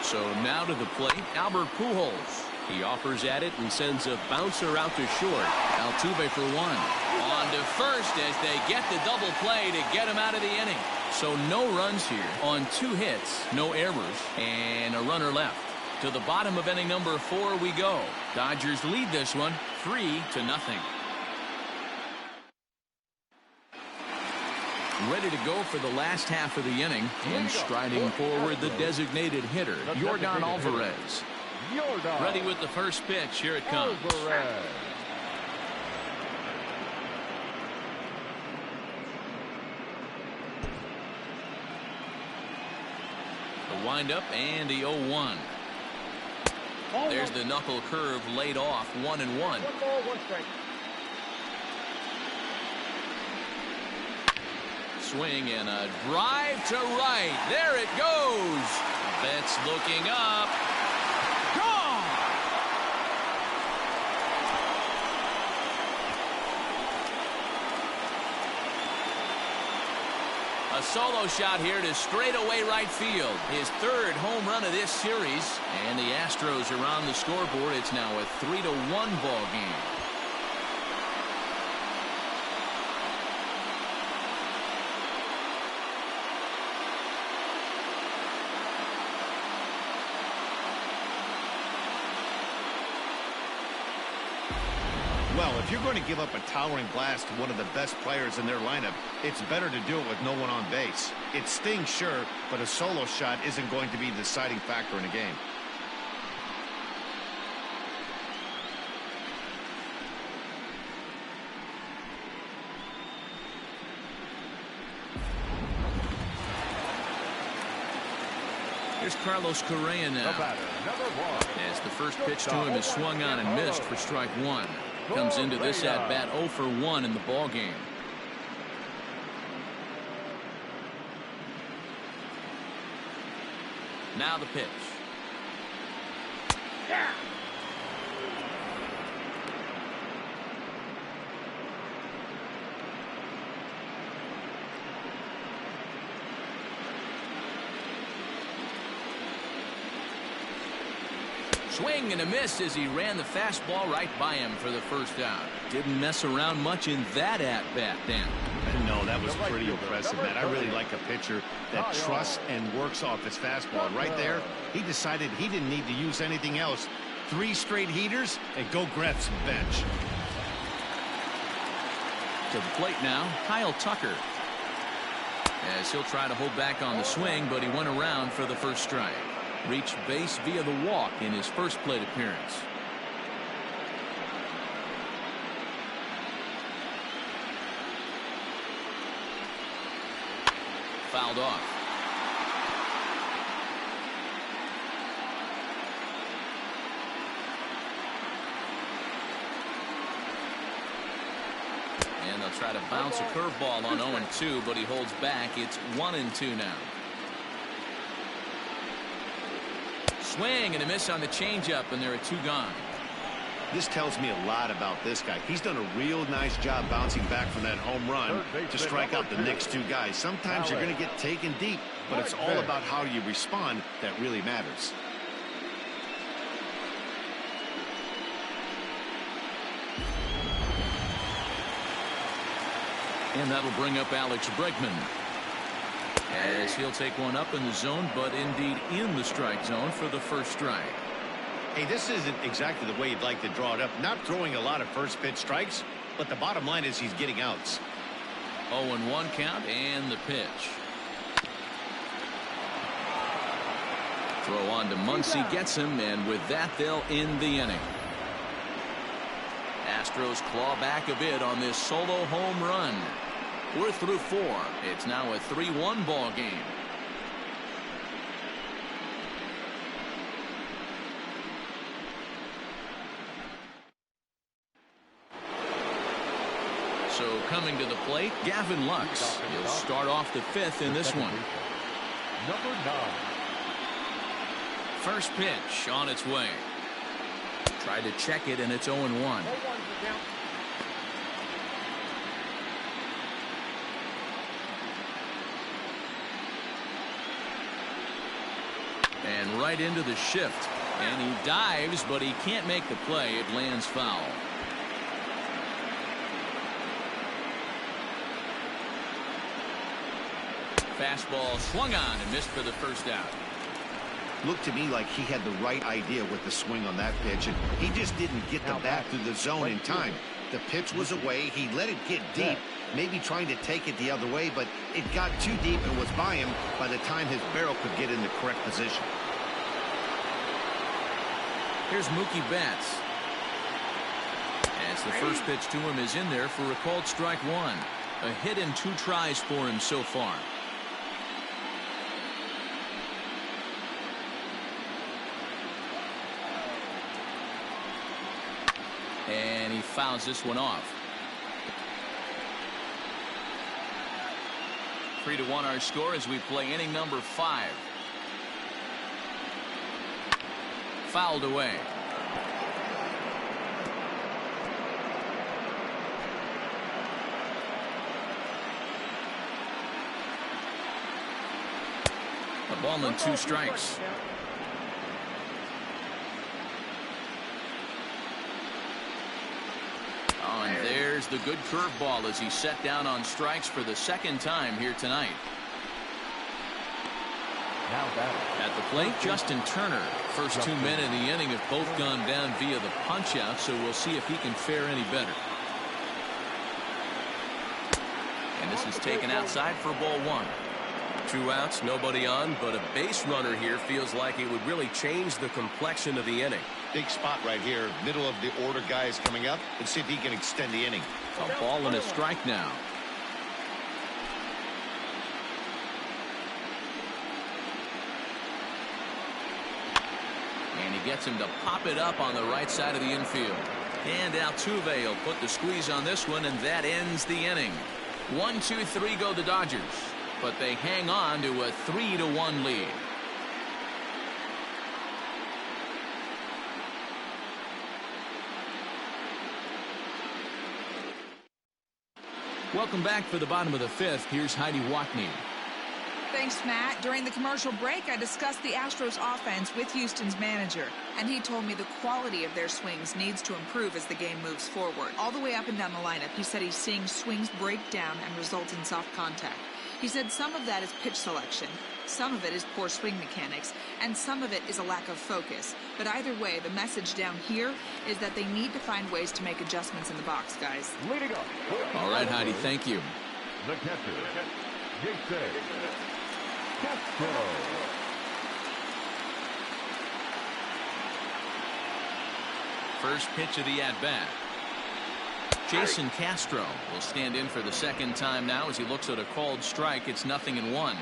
Speaker 1: So now to the plate, Albert Pujols. He offers at it and sends a bouncer out to short. Altuve for one. On to first as they get the double play to get him out of the inning. So no runs here on 2 hits, no errors, and a runner left. To the bottom of inning number 4 we go. Dodgers lead this one 3-0. Ready to go for the last half of the inning, and striding forward the designated hitter, Yordan Alvarez. Ready with the first pitch. Here it comes. The windup and the 0-1. There's the knuckle curve laid off, 1-1.
Speaker 5: 1 ball, 1 strike.
Speaker 1: Swing and a drive to right. There it goes. Betts looking up. Gone. A solo shot here to straightaway right field. His 3rd home run of this series. And the Astros are on the scoreboard. It's now a 3-1 ball game.
Speaker 2: Well, if you're going to give up a towering blast to one of the best players in their lineup, it's better to do it with no one on base. It stings, sure, but a solo shot isn't going to be the deciding factor in a game.
Speaker 1: Here's Carlos Correa now. As the first pitch to him is swung on and missed for strike 1. Comes into this at bat 0 for 1 in the ball game. Now the pitch. Swing and a miss as he ran the fastball right by him for the first out. Didn't mess around much in that at-bat, Dan.
Speaker 2: No, that was pretty impressive, man. I really like a pitcher that trusts and works off his fastball. Right there, he decided he didn't need to use anything else. 3 straight heaters and go grab some bench.
Speaker 1: To the plate now, Kyle Tucker. As he'll try to hold back on the swing, but he went around for the first strike. Reached base via the walk in his first plate appearance. Fouled off. And they'll try to bounce a curveball on 0-2, but he holds back. It's 1-2 now. Swing and a miss on the changeup, and there are 2 gone.
Speaker 2: This tells me a lot about this guy. He's done a real nice job bouncing back from that home run to strike out the next two guys. Sometimes you're going to get taken deep, but it's all about how you respond that really matters.
Speaker 1: And that'll bring up Alex Bregman. As he'll take one up in the zone, but indeed in the strike zone for the first strike.
Speaker 2: Hey, this isn't exactly the way you'd like to draw it up. Not throwing a lot of first pitch strikes, but the bottom line is he's getting outs.
Speaker 1: 0-1 count and the pitch. Throw on to Muncy, gets him, and with that they'll end the inning. Astros claw back a bit on this solo home run. We're through 4. It's now a 3-1 ball game. So coming to the plate, Gavin Lux. He'll start off the 5th in this one.
Speaker 3: Number 9.
Speaker 1: First pitch on its way. Tried to check it, and it's 0-1.
Speaker 5: 0-1 the count.
Speaker 1: And right into the shift. And he dives, but he can't make the play. It lands foul. Fastball swung on and missed for the first out.
Speaker 2: Looked to me like he had the right idea with the swing on that pitch, and he just didn't get the bat through the zone in time. The pitch was away. He let it get deep, maybe trying to take it the other way, but it got too deep and was by him by the time his barrel could get in the correct position.
Speaker 1: Here's Mookie Betts. As the first pitch to him is in there for a called strike 1. A hit in 2 tries for him so far. And he fouls this one off. 3-1 our score as we play inning number 5. Fouled away. A ball and 2 strikes. Oh, and there's the good curveball as he set down on strikes for the 2nd time here tonight.
Speaker 3: Now batting.
Speaker 1: At the plate, Justin Turner. First 2 men in the inning have both gone down via the punch-out, so we'll see if he can fare any better. And this is taken outside for ball 1.
Speaker 7: 2 outs, nobody on, but a base runner here feels like it would really change the complexion of the inning.
Speaker 2: Big spot right here. Middle of the order guys coming up. Let's see if he can extend the inning.
Speaker 1: A ball and a strike now. And he gets him to pop it up on the right side of the infield. And Altuve will put the squeeze on this one, and that ends the inning. 1-2-3 go the Dodgers, but they hang on to a 3-1 lead. Welcome back for the bottom of the 5th. Here's Heidi Watney.
Speaker 6: Thanks, Matt. During the commercial break, I discussed the Astros offense with Houston's manager, and he told me the quality of their swings needs to improve as the game moves forward. All the way up and down the lineup, he said he's seeing swings break down and result in soft contact. He said some of that is pitch selection, some of it is poor swing mechanics, and some of it is a lack of focus. But either way, the message down here is that they need to find ways to make adjustments in the box, guys.
Speaker 3: Leading up.
Speaker 1: All right, Heidi, thank you.
Speaker 3: The catcher, Jason Castro.
Speaker 1: First pitch of the at-bat. Jason Castro will stand in for the 2nd time now as he looks at a called strike. It's 0-1.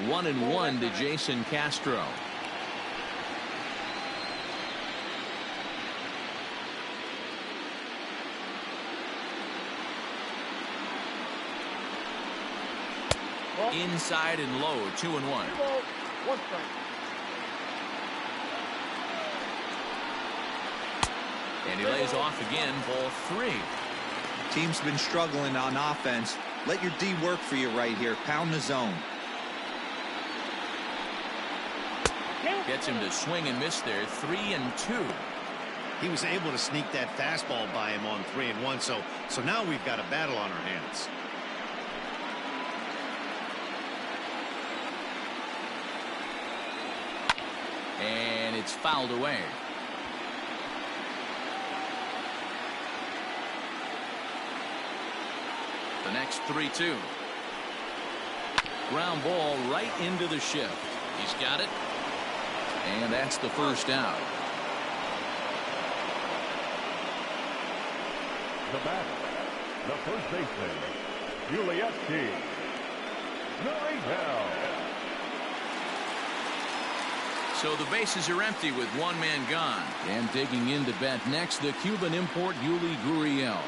Speaker 1: 1-1 to Jason Castro. Inside and low, 2-1.
Speaker 5: 2 balls, 1 strike.
Speaker 1: And he lays off again, ball 3.
Speaker 4: Team's been struggling on offense. Let your D work for you right here. Pound the zone.
Speaker 1: Gets him to swing and miss there. 3-2.
Speaker 2: He was able to sneak that fastball by him on 3-1. So now we've got a battle on our hands.
Speaker 1: And it's fouled away. The next 3-2. Ground ball right into the shift. He's got it. And that's the first out.
Speaker 3: The batter, the first baseman, Ulieski.
Speaker 1: So the bases are empty with one man gone. And digging in to bat next, the Cuban import Yuli Gurriel.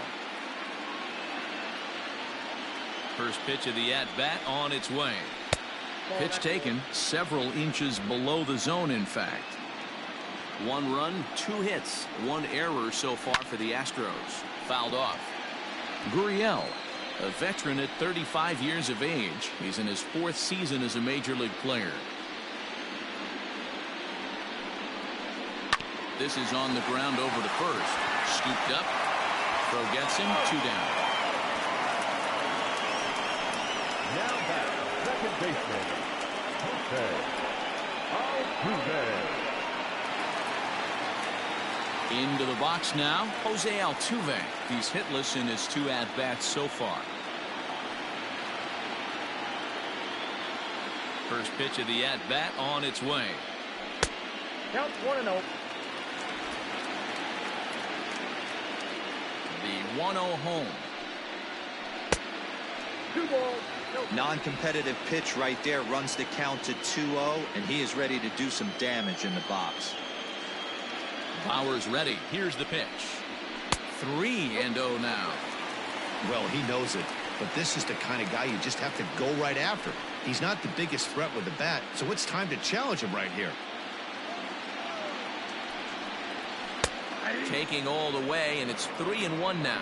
Speaker 1: First pitch of the at-bat on its way. Pitch taken several inches below the zone, in fact. 1 run, 2 hits, 1 error so far for the Astros. Fouled off. Gurriel, a veteran at 35 years of age. He's in his 4th season as a major league player. This is on the ground over to first. Scooped up. Throw gets him. 2 down.
Speaker 3: Now back, second baseman, Jose Altuve.
Speaker 1: Into the box now, Jose Altuve. He's hitless in his 2 at-bats so far. First pitch of the at-bat on its way.
Speaker 5: Count 1-0.
Speaker 1: The 1-0 home.
Speaker 5: 2 balls.
Speaker 4: Non-competitive pitch right there, runs the count to 2-0, and he is ready to do some damage in the box.
Speaker 1: Bauer's ready. Here's the pitch. 3-0 now.
Speaker 2: Well, he knows it, but this is the kind of guy you just have to go right after. He's not the biggest threat with the bat, so it's time to challenge him right here.
Speaker 1: Taking all the way, and it's 3-1 now.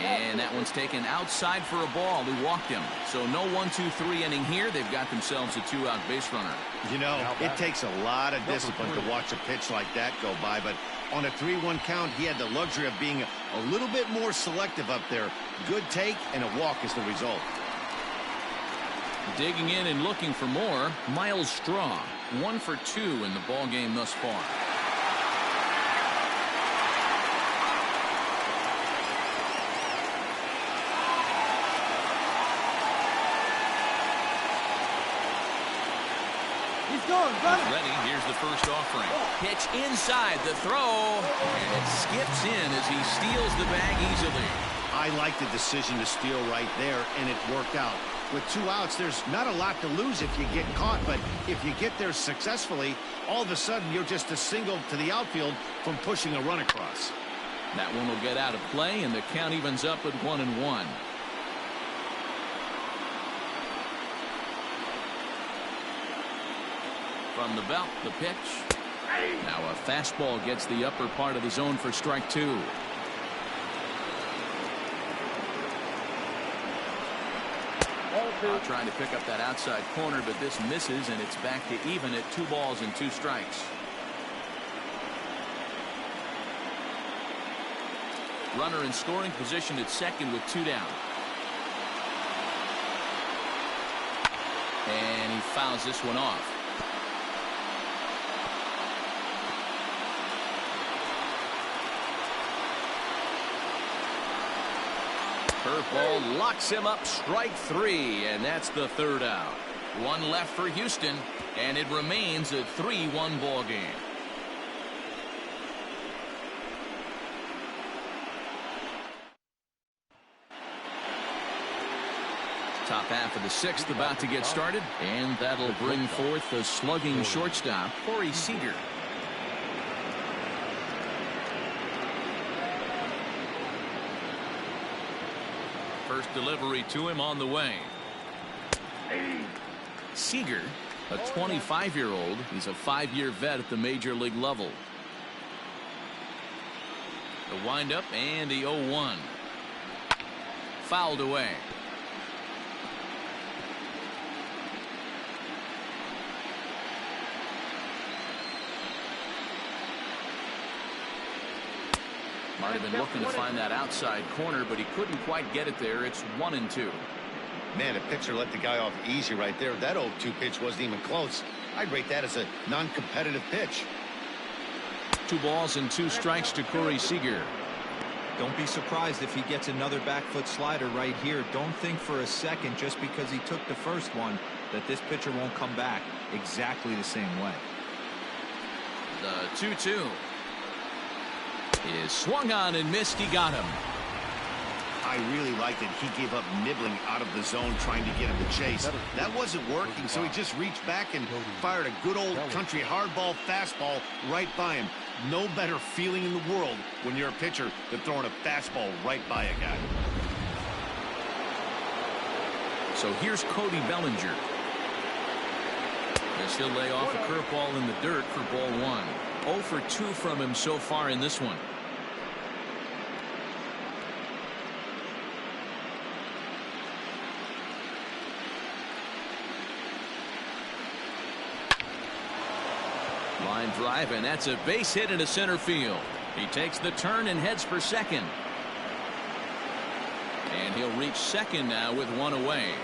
Speaker 1: And that one's taken outside for a ball. He walked him. So no 1-2-3 inning here. They've got themselves a 2-out base runner.
Speaker 2: You know, it takes a lot of discipline to watch a pitch like that go by, but on a 3-1 count, he had the luxury of being a little bit more selective up there. Good take, and a walk is the result.
Speaker 1: Digging in and looking for more, Miles Straw. 1 for 2 in the ball game thus far. He's ready. Here's the first offering. Pitch inside the throw, and it skips in as he steals the bag easily.
Speaker 2: I like the decision to steal right there, and it worked out. With 2 outs, there's not a lot to lose if you get caught, but if you get there successfully, all of a sudden you're just a single to the outfield from pushing a run across.
Speaker 1: That one will get out of play, and the count evens up at 1-1. From the belt, the pitch. Now a fastball gets the upper part of the zone for strike 2. Now trying to pick up that outside corner, but this misses, and it's back to even at 2 balls and 2 strikes. Runner in scoring position at second with 2 down. And he fouls this one off. Curveball locks him up, strike 3, and that's the 3rd out. 1 left for Houston, and it remains a 3-1 ball game. Top half of the 6th about to get started, and that'll bring forth the slugging shortstop, Corey Seager. First delivery to him on the way. Seager, a 25-year-old. He's a 5-year vet at the major league level. The windup and the 0-1. Fouled away. Might have been looking to find that outside corner, but he couldn't quite get it there. It's 1-2.
Speaker 2: Man, a pitcher let the guy off easy right there. That 0-2 pitch wasn't even close. I'd rate that as a non-competitive pitch.
Speaker 1: 2 balls and 2 strikes to Corey Seager.
Speaker 4: Don't be surprised if he gets another back foot slider right here. Don't think for a second, just because he took the first one, that this pitcher won't come back exactly the same way.
Speaker 1: The 2-2 is swung on and missed. He got him.
Speaker 2: I really liked that he gave up nibbling out of the zone trying to get him to chase. That wasn't working, so he just reached back and fired a good old country hardball fastball right by him. No better feeling in the world when you're a pitcher than throwing a fastball right by a guy.
Speaker 1: So here's Cody Bellinger. As he'll lay off a curveball in the dirt for ball 1. 0 for 2 from him so far in this one. Line drive, and that's a base hit into center field. He takes the turn and heads for second. And he'll reach second now with 1 away.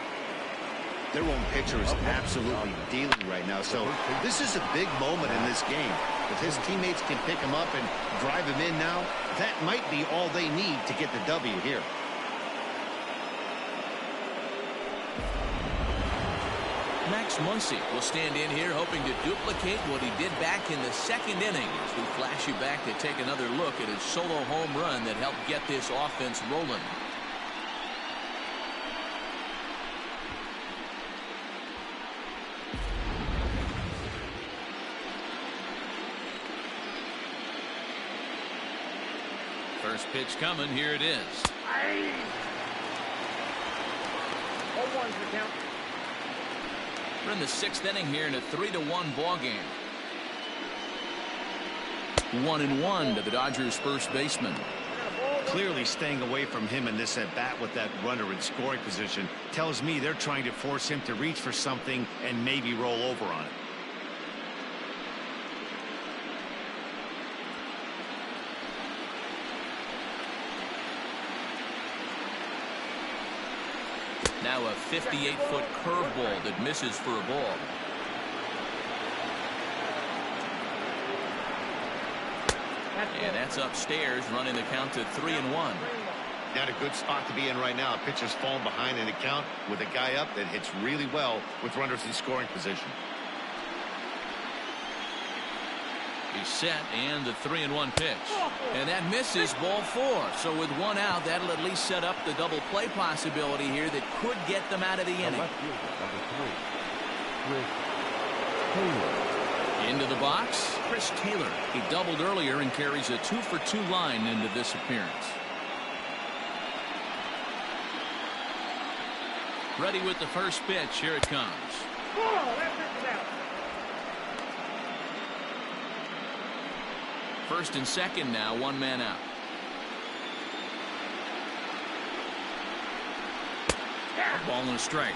Speaker 2: Their own pitcher is absolutely dealing right now, so this is a big moment in this game. If his teammates can pick him up and drive him in now, that might be all they need to get the W here.
Speaker 1: Max Muncy will stand in here hoping to duplicate what he did back in the second inning, as we flash you back to take another look at his solo home run that helped get this offense rolling. First pitch coming. Here it is.
Speaker 5: 0-1's the count.
Speaker 1: We're in the 6th inning here in a 3-1 ball game. 1-1 to the Dodgers first baseman.
Speaker 2: Clearly staying away from him in this at bat with that runner in scoring position tells me they're trying to force him to reach for something and maybe roll over on it.
Speaker 1: Now a 58-foot curveball that misses for a ball. And that's upstairs, running the count to 3-1.
Speaker 2: Not a good spot to be in right now. A pitcher's falling behind in the count with a guy up that hits really well with runners in scoring position.
Speaker 1: He's set, and the 3-1 pitch. And that misses, ball 4. So with 1 out, that'll at least set up the double play possibility here that could get them out of the inning. Into the box, Chris Taylor. He doubled earlier and carries a 2-for-2 line into this appearance. Ready with the first pitch. Here it comes. First and second now, 1 man out. A ball and a strike.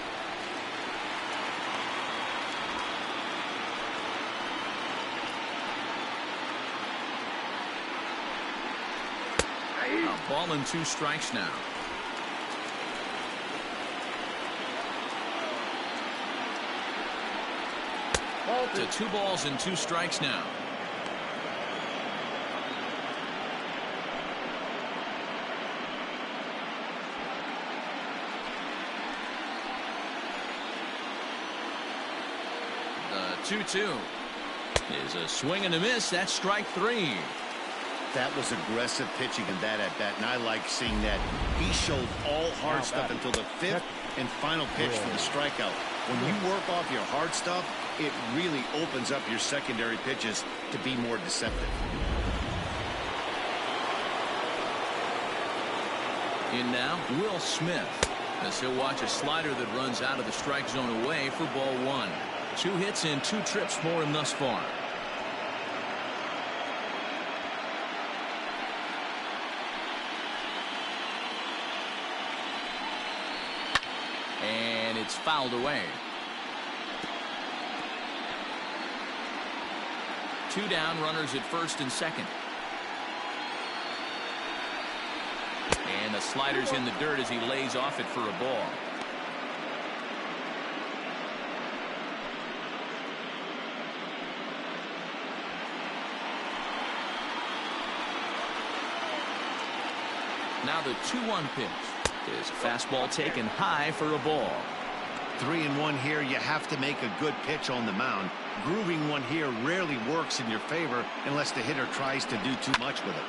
Speaker 1: A ball and 2 strikes now. To 2 balls and 2 strikes now. The 2-2 is a swing and a miss. That's strike 3.
Speaker 2: That was aggressive pitching in that at bat, and I like seeing that. He showed all hard stuff until the 5th and final pitch for the strikeout. When you work off your hard stuff, it really opens up your secondary pitches to be more deceptive.
Speaker 1: In now, Will Smith, as he'll watch a slider that runs out of the strike zone away for ball one. 2 hits and 2 trips for him thus far. And it's fouled away. 2 down, runners at first and second. And the slider's in the dirt as he lays off it for a ball. Now the 2-1 pitch. Is a fastball taken high for a ball.
Speaker 2: 3-1 here. You have to make a good pitch on the mound. Grooving one here rarely works in your favor unless the hitter tries to do too much with it.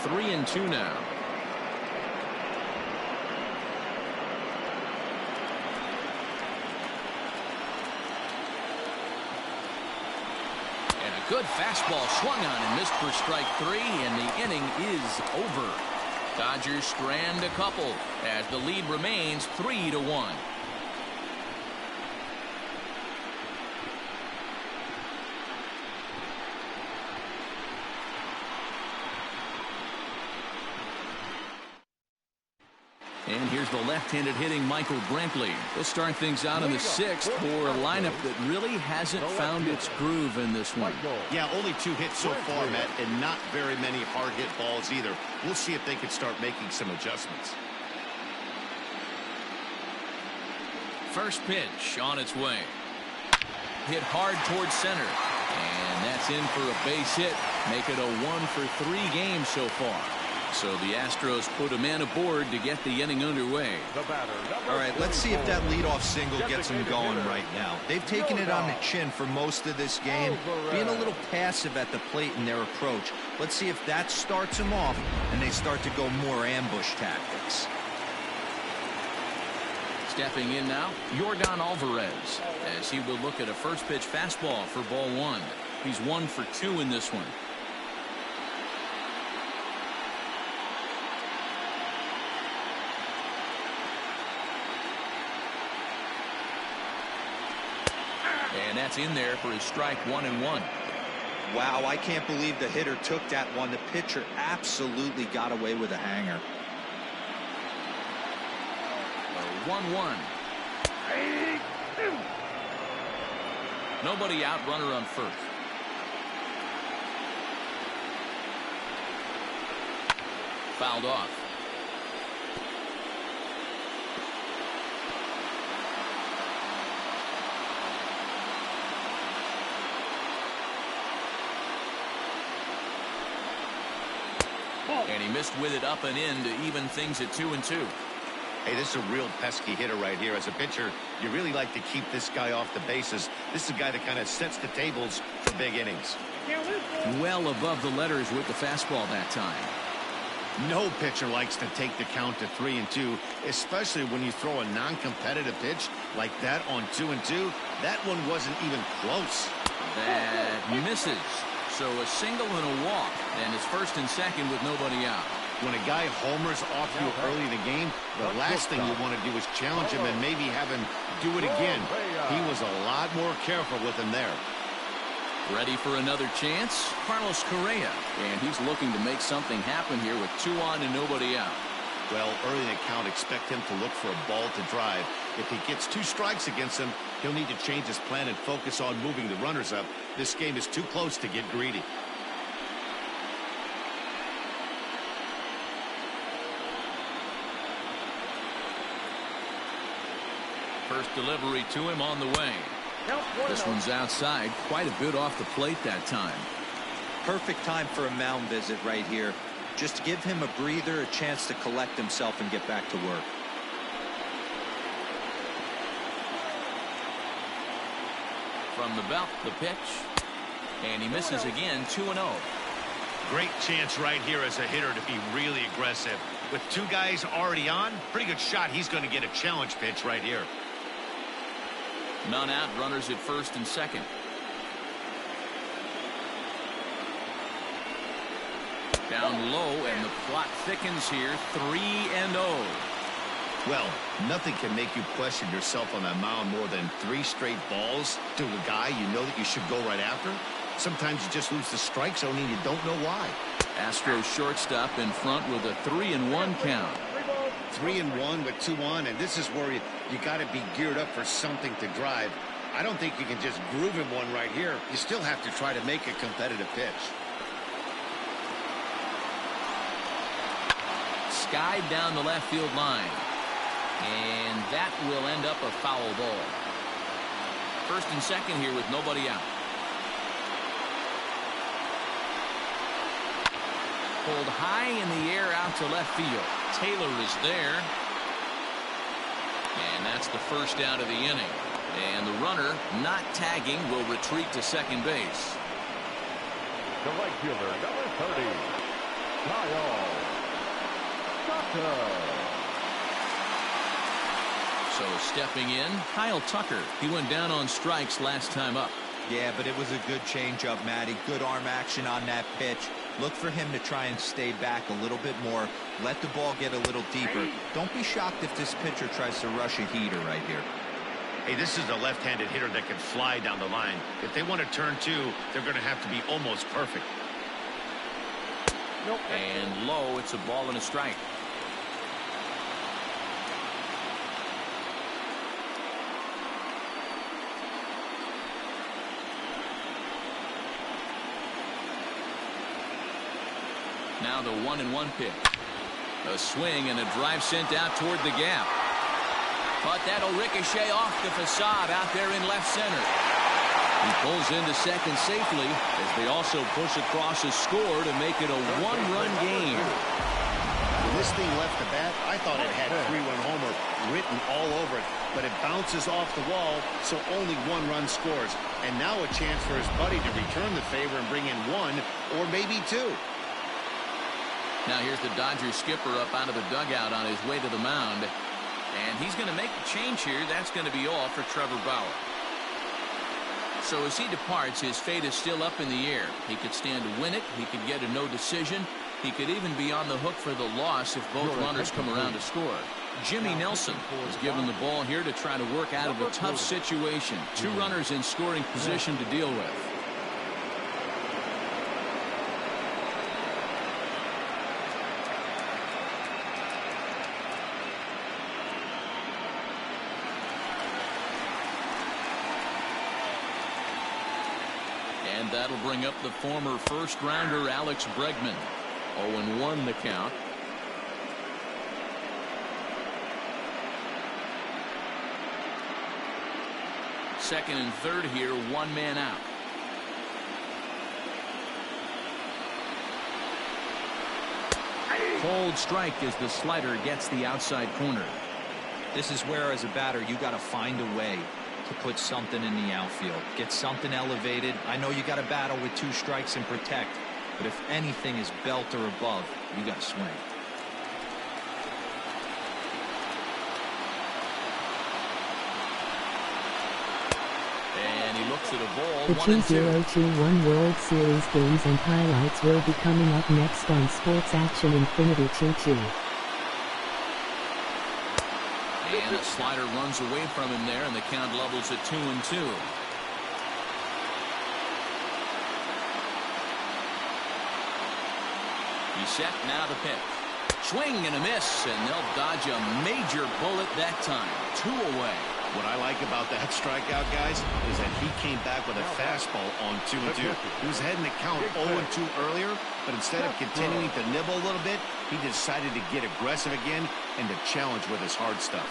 Speaker 1: 3-2 now. And a good fastball swung on and missed for strike 3, and the inning is over. Dodgers strand a couple as the lead remains 3-1. And here's the left-handed hitting Michael Brantley. He'll start things out in the 6th for a lineup that really hasn't found its groove in this one.
Speaker 2: Yeah, only 2 hits so far, Matt, and not very many hard hit balls either. We'll see if they can start making some adjustments.
Speaker 1: First pitch on its way. Hit hard towards center. And that's in for a base hit. Make it a 1-for-3 game so far. So the Astros put a man aboard to get the inning underway.
Speaker 4: All right, let's see if that leadoff single gets them going right now. They've taken it on the chin for most of this game, being a little passive at the plate in their approach. Let's see if that starts them off and they start to go more ambush tactics.
Speaker 1: Stepping in now, Yordan Alvarez, as he will look at a first pitch fastball for ball 1. He's 1 for 2 in this one. And that's in there for his strike 1-1.
Speaker 4: Wow, I can't believe the hitter took that one. The pitcher absolutely got away with a hanger.
Speaker 1: 1-1. Nobody out, runner on first. Fouled off. And he missed with it up and in to even things at 2-2.
Speaker 2: Hey, this is a real pesky hitter right here. As a pitcher, you really like to keep this guy off the bases. This is a guy that kind of sets the tables for big innings.
Speaker 1: Well above the letters with the fastball that time.
Speaker 2: No pitcher likes to take the count to 3-2, especially when you throw a non-competitive pitch like that on 2-2. That one wasn't even close.
Speaker 1: That misses. So a single and a walk, and it's first and second with nobody out.
Speaker 2: When a guy homers off you early in the game, the last thing you want to do is challenge him and maybe have him do it again. He was a lot more careful with him there.
Speaker 1: Ready for another chance? Carlos Correa, and he's looking to make something happen here with 2 on and nobody out.
Speaker 2: Well, early in the count, expect him to look for a ball to drive. If he gets 2 strikes against him, he'll need to change his plan and focus on moving the runners up. This game is too close to get greedy.
Speaker 1: First delivery to him on the way. This one's outside, quite a bit off the plate that time.
Speaker 4: Perfect time for a mound visit right here. Just to give him a breather, a chance to collect himself and get back to work.
Speaker 1: From the belt, the pitch. And he misses again, 2-0.
Speaker 2: Great chance right here as a hitter to be really aggressive. With 2 guys already on, pretty good shot he's going to get a challenge pitch right here.
Speaker 1: None out, runners at first and second. Down low, and the Clock thickens here, 3-0.
Speaker 2: Well, nothing can make you question yourself on that mound more than 3 straight balls to a guy you know that you should go right after. Sometimes you just lose the strike zone and you don't know why.
Speaker 1: Astros shortstop in front with a 3-1 count.
Speaker 2: 3-1 with 2 on, and this is where you got to be geared up for something to drive. I don't think you can just groove him one right here. You still have to try to make a competitive pitch.
Speaker 1: Skied down the left field line. And that will end up a foul ball. First and second here with nobody out. Pulled high in the air out to left field. Taylor is there. And that's the first out of the inning. And the runner, not tagging, will retreat to second base.
Speaker 3: The right fielder, number 30, Kyle Tucker.
Speaker 1: So stepping in, Kyle Tucker. He went down on strikes last time up.
Speaker 4: Yeah, but it was a good changeup, Matty. Good arm action on that pitch. Look for him to try and stay back a little bit more. Let the ball get a little deeper. Don't be shocked if this pitcher tries to rush a heater right here.
Speaker 2: Hey, this is a left-handed hitter that can fly down the line. If they want to turn 2, they're going to have to be almost perfect.
Speaker 1: And low, it's a ball and a strike. Now the 1-1 pitch. A swing and a drive sent out toward the gap. But that'll ricochet off the facade out there in left center. He pulls into second safely as they also push across a score to make it a 1-run game.
Speaker 2: When this thing left the bat, I thought it had 3-run homer written all over it. But it bounces off the wall, so only 1 run scores. And now a chance for his buddy to return the favor and bring in 1 or maybe 2.
Speaker 1: Now here's the Dodgers skipper up out of the dugout on his way to the mound. And he's going to make the change here. That's going to be all for Trevor Bauer. So as he departs, his fate is still up in the air. He could stand to win it. He could get a no decision. He could even be on the hook for the loss if both runners come around to score. Jimmy Nelson is given the ball here to try to work out of a tough situation. 2 runners in scoring position to deal with. And that'll bring up the former first-rounder Alex Bregman. 0-1 the count. Second and third here, 1 man out. Cold strike as the slider gets the outside corner.
Speaker 4: This is where, as a batter, you got to find a way to put something in the outfield. Get something elevated. I know you got to battle with 2 strikes and protect, but if anything is belt or above, you got to swing.
Speaker 1: And he looks at a ball.
Speaker 8: The
Speaker 1: 1-2.
Speaker 8: 2021 World Series games and highlights will be coming up next on Sports Action Infinity 22.
Speaker 1: And a slider runs away from him there, and the count levels at 2-2. He's set, now the pitch. Swing and a miss, and they'll dodge a major bullet that time. 2 away.
Speaker 2: What I like about that strikeout, guys, is that he came back with a fastball on 2-2. He was heading the count 0-2 earlier, but instead of continuing to nibble a little bit, he decided to get aggressive again and to challenge with his hard stuff.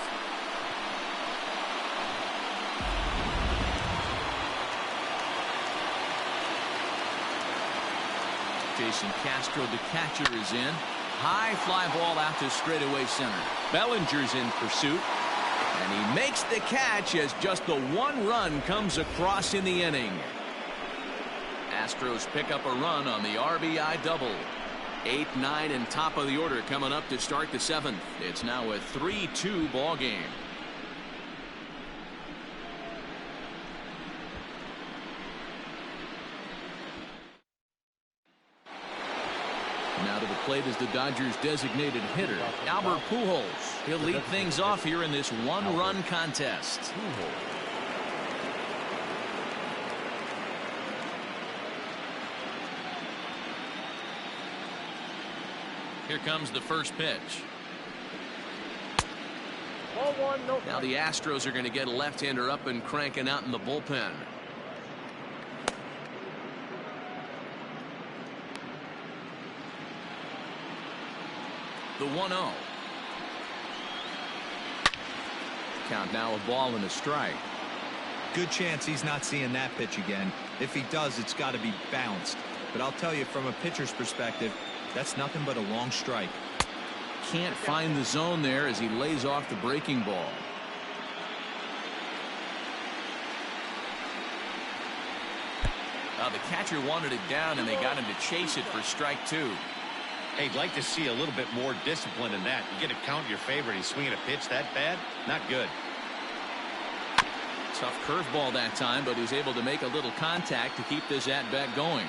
Speaker 1: Jason Castro, the catcher, is in. High fly ball out to straightaway center. Bellinger's in pursuit. And he makes the catch as just the 1 run comes across in the inning. Astros pick up a run on the RBI double. 8, 9, and top of the order coming up to start the 7th. It's now a 3-2 ball game. Now to the plate is the Dodgers' designated hitter, Albert Pujols. He'll lead things off here in this one-run contest. Here comes the first pitch.
Speaker 5: Ball one, no.
Speaker 7: Now the Astros are going to get a left-hander up and cranking out in the bullpen. The 1-0. Count now, a ball and a strike.
Speaker 4: Good chance he's not seeing that pitch again. If he does, it's got to be bounced. But I'll tell you, from a pitcher's perspective, that's nothing but a long strike.
Speaker 1: Can't find the zone there as he lays off the breaking ball. The catcher wanted it down, and they got him to chase it for strike two.
Speaker 2: Hey, I'd like to see a little bit more discipline in that. You get a count in your favor, and he's swinging a pitch that bad? Not good.
Speaker 1: Tough curveball that time, but he's able to make a little contact to keep this at-bat going.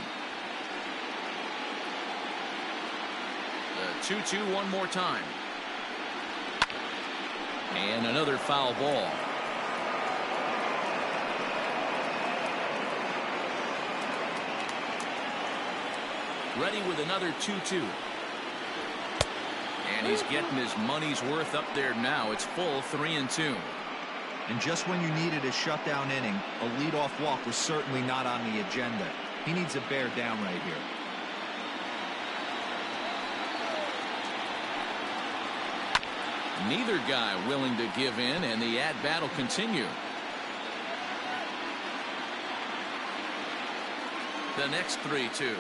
Speaker 1: The 2-2 one more time. And another foul ball. Ready with another 2-2. And he's getting his money's worth up there now. It's full 3-2.
Speaker 4: And just when you needed a shutdown inning, a leadoff walk was certainly not on the agenda. He needs to bear down right here.
Speaker 1: Neither guy willing to give in, and the at-bat will continue. The next 3-2.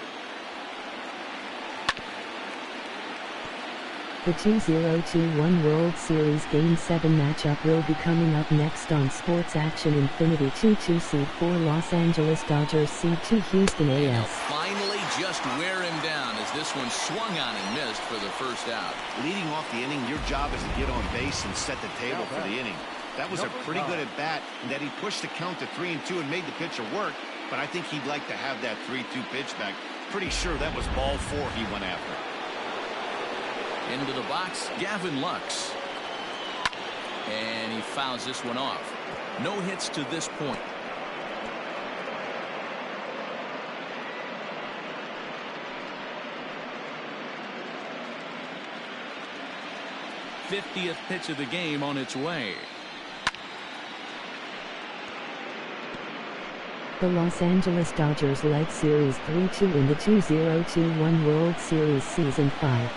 Speaker 8: The 2021 World Series Game 7 matchup will be coming up next on Sports Action Infinity. 2-2 seed 4 Los Angeles Dodgers, seed 2 Houston
Speaker 1: Now
Speaker 8: AS.
Speaker 1: finally just wear him down as this one swung on and missed for the first out.
Speaker 2: Leading off the inning, your job is to get on base and set the table for the inning. That was a pretty good at bat, and that he pushed the count to 3-2 and made the pitcher work, but I think he'd like to have that 3-2 pitch back. Pretty sure that was ball 4 he went after.
Speaker 1: Into the box, Gavin Lux. And he fouls this one off. No hits to this point. '50th pitch of the game on its way.
Speaker 8: The Los Angeles Dodgers led Series 3-2 in the 2021 World Series Season 5.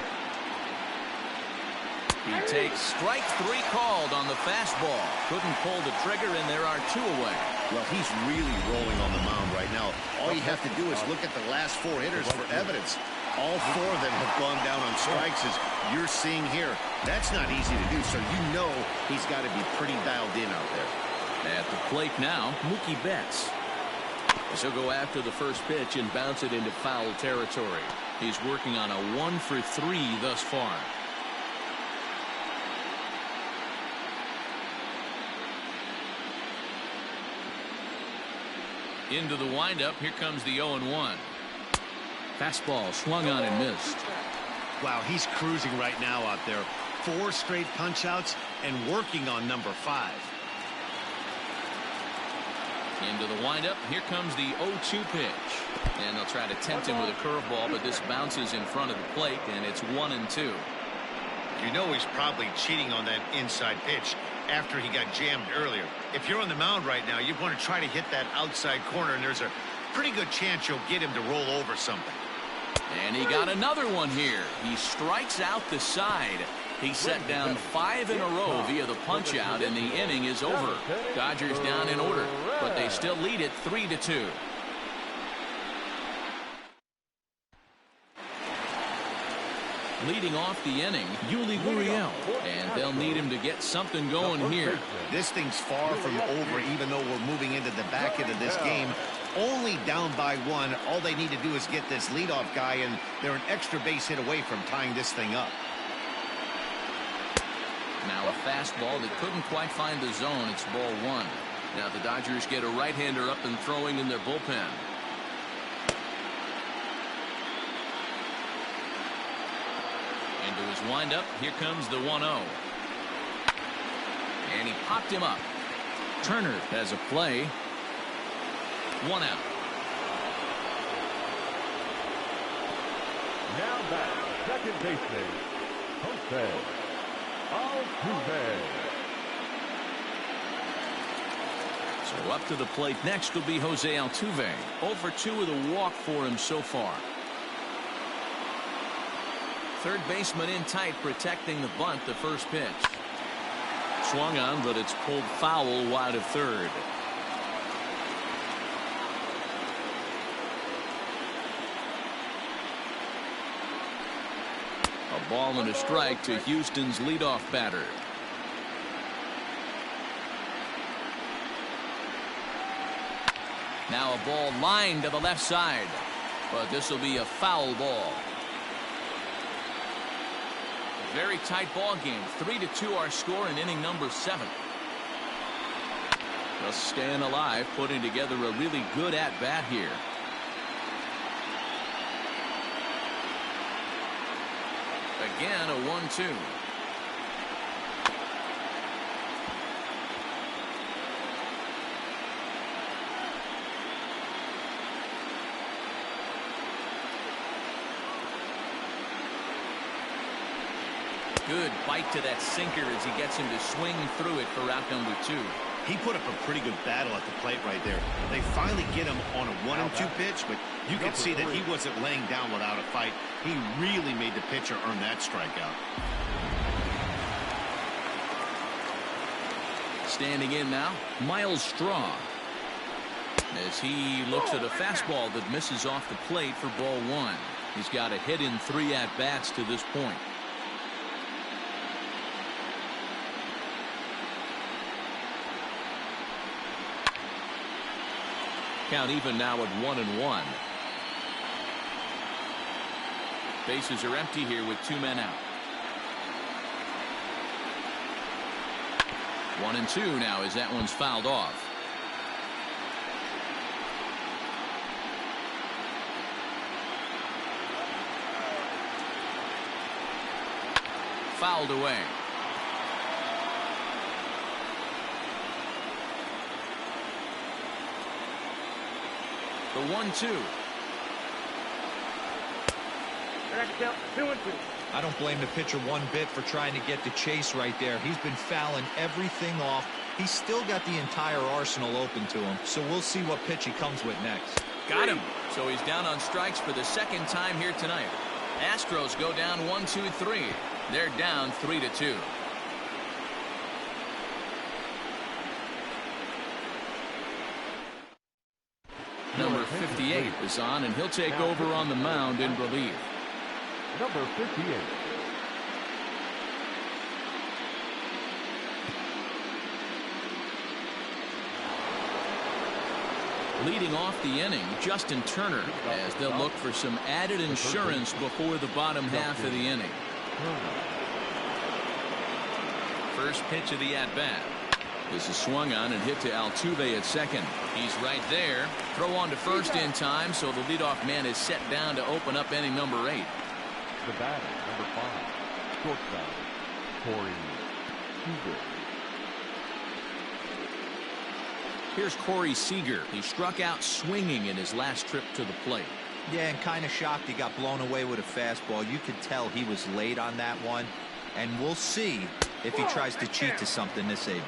Speaker 1: He takes strike 3 called on the fastball. Couldn't pull the trigger, and there are 2 away.
Speaker 2: Well, he's really rolling on the mound right now. All you have to do is look at the last 4 hitters for evidence. All 4 of them have gone down on strikes, as you're seeing here. That's not easy to do, so you know he's got to be pretty dialed in out there.
Speaker 1: At the plate now, Mookie Betts. He'll go after the first pitch and bounce it into foul territory. He's working on a 1 for 3 thus far. Into the windup. Here comes the 0-1. Fastball swung on and missed.
Speaker 2: Wow, he's cruising right now out there. 4 straight punch outs and working on number 5.
Speaker 1: Into the windup. Here comes the 0-2 pitch. And they'll try to tempt him with a curveball, but this bounces in front of the plate, and it's 1-2.
Speaker 2: You know he's probably cheating on that inside pitch after he got jammed earlier. If you're on the mound right now, you want to try to hit that outside corner, and there's a pretty good chance you'll get him to roll over something.
Speaker 1: And he got another one here. He strikes out the side. He set down 5 in a row via the punch out, and the inning is over. Dodgers down in order, but they still lead it 3-2. Leading off the inning, Yuli Gurriel, and they'll need him to get something going here.
Speaker 2: This thing's far from over, even though we're moving into the back end of this game. Only down by 1. All they need to do is get this leadoff guy, and they're an extra base hit away from tying this thing up.
Speaker 1: Now a fastball that couldn't quite find the zone. It's ball 1. Now the Dodgers get a right-hander up and throwing in their bullpen. Into his windup. Here comes the 1-0. And he popped him up. Turner has a play. 1 out.
Speaker 3: Now back, second baseman, Jose Altuve.
Speaker 1: So up to the plate next will be Jose Altuve. 0 for 2 with a walk for him so far. Third baseman in tight, protecting the bunt. The first pitch. Swung on, but it's pulled foul wide of third. A ball and a strike to Houston's leadoff batter. Now a ball lined to the left side, but this will be a foul ball. Very tight ball game. 3-2 our score in inning number 7. Just staying alive, putting together a really good at-bat here. Again, a 1-2. Good bite to that sinker as he gets him to swing through it for out number 2.
Speaker 2: He put up a pretty good battle at the plate right there. They finally get him on a 1-2 pitch, but you can see that he wasn't laying down without a fight. He really made the pitcher earn that strikeout.
Speaker 1: Standing in now, Miles Straw. As he looks at a fastball that misses off the plate for ball 1. He's got a hit in 3 at-bats to this point. Count even now at 1-1. Bases are empty here with 2 men out. 1-2 now as that one's fouled off. Fouled away. The 1-2.
Speaker 4: I don't blame the pitcher one bit for trying to get the chase right there. He's been fouling everything off. He's still got the entire arsenal open to him. So we'll see what pitch he comes with next.
Speaker 1: Got him. So he's down on strikes for the second time here tonight. Astros go down 1-2-3. They're down 3-2. Number 58 is on, and he'll take over on the mound in relief.
Speaker 3: Number 58.
Speaker 1: Leading off the inning, Justin Turner, as they'll look for some added insurance before the bottom half of the inning. First pitch of the at-bat. This is swung on and hit to Altuve at second. He's right there. Throw on to first in time, so the leadoff man is set down to open up inning number 8.
Speaker 3: The batter, number 5, shortstop, Corey Seager.
Speaker 1: Here's Corey Seager. He struck out swinging in his last trip to the plate.
Speaker 4: Yeah, and kind of shocked he got blown away with a fastball. You could tell he was late on that one. And we'll see if he tries to cheat to something this AB.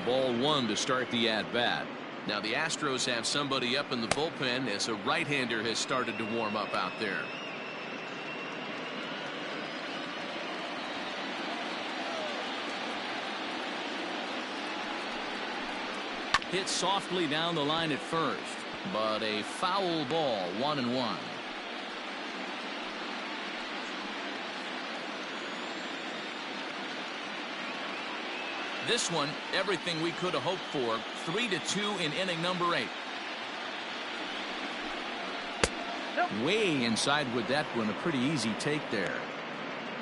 Speaker 1: Ball 1 to start the at-bat. Now the Astros have somebody up in the bullpen as a right-hander has started to warm up out there. Hit softly down the line at first, but a foul ball. 1-1. This one, everything we could have hoped for. 3-2 in inning number 8. Way inside with that one. A pretty easy take there.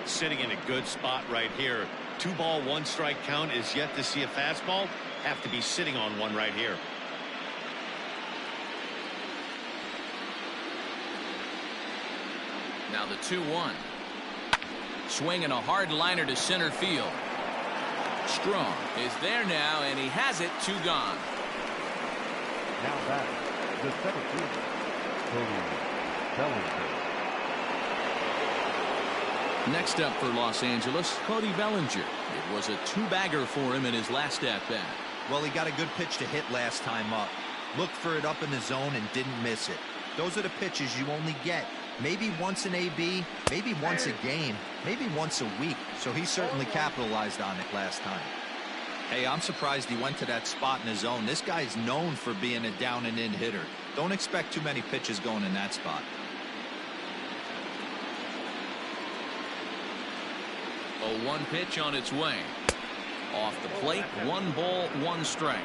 Speaker 2: Sitting in a good spot right here. 2-ball, 1-strike count is yet to see a fastball. Have to be sitting on one right here.
Speaker 1: Now the 2-1. Swinging a hard liner to center field. Strong is there now, and he has it. 2 gone.
Speaker 3: Now back, the center fielder, Cody Bellinger.
Speaker 1: Next up for Los Angeles, Cody Bellinger. It was a 2-bagger for him in his last at-bat.
Speaker 4: Well, he got a good pitch to hit last time up. Looked for it up in the zone and didn't miss it. Those are the pitches you only get. Maybe once an AB, maybe once a game, maybe once a week. So he certainly capitalized on it last time. Hey, I'm surprised he went to that spot in his zone. This guy's known for being a down-and-in hitter. Don't expect too many pitches going in that spot.
Speaker 1: A 1 pitch on its way. Off the plate, 1 ball, 1 strike.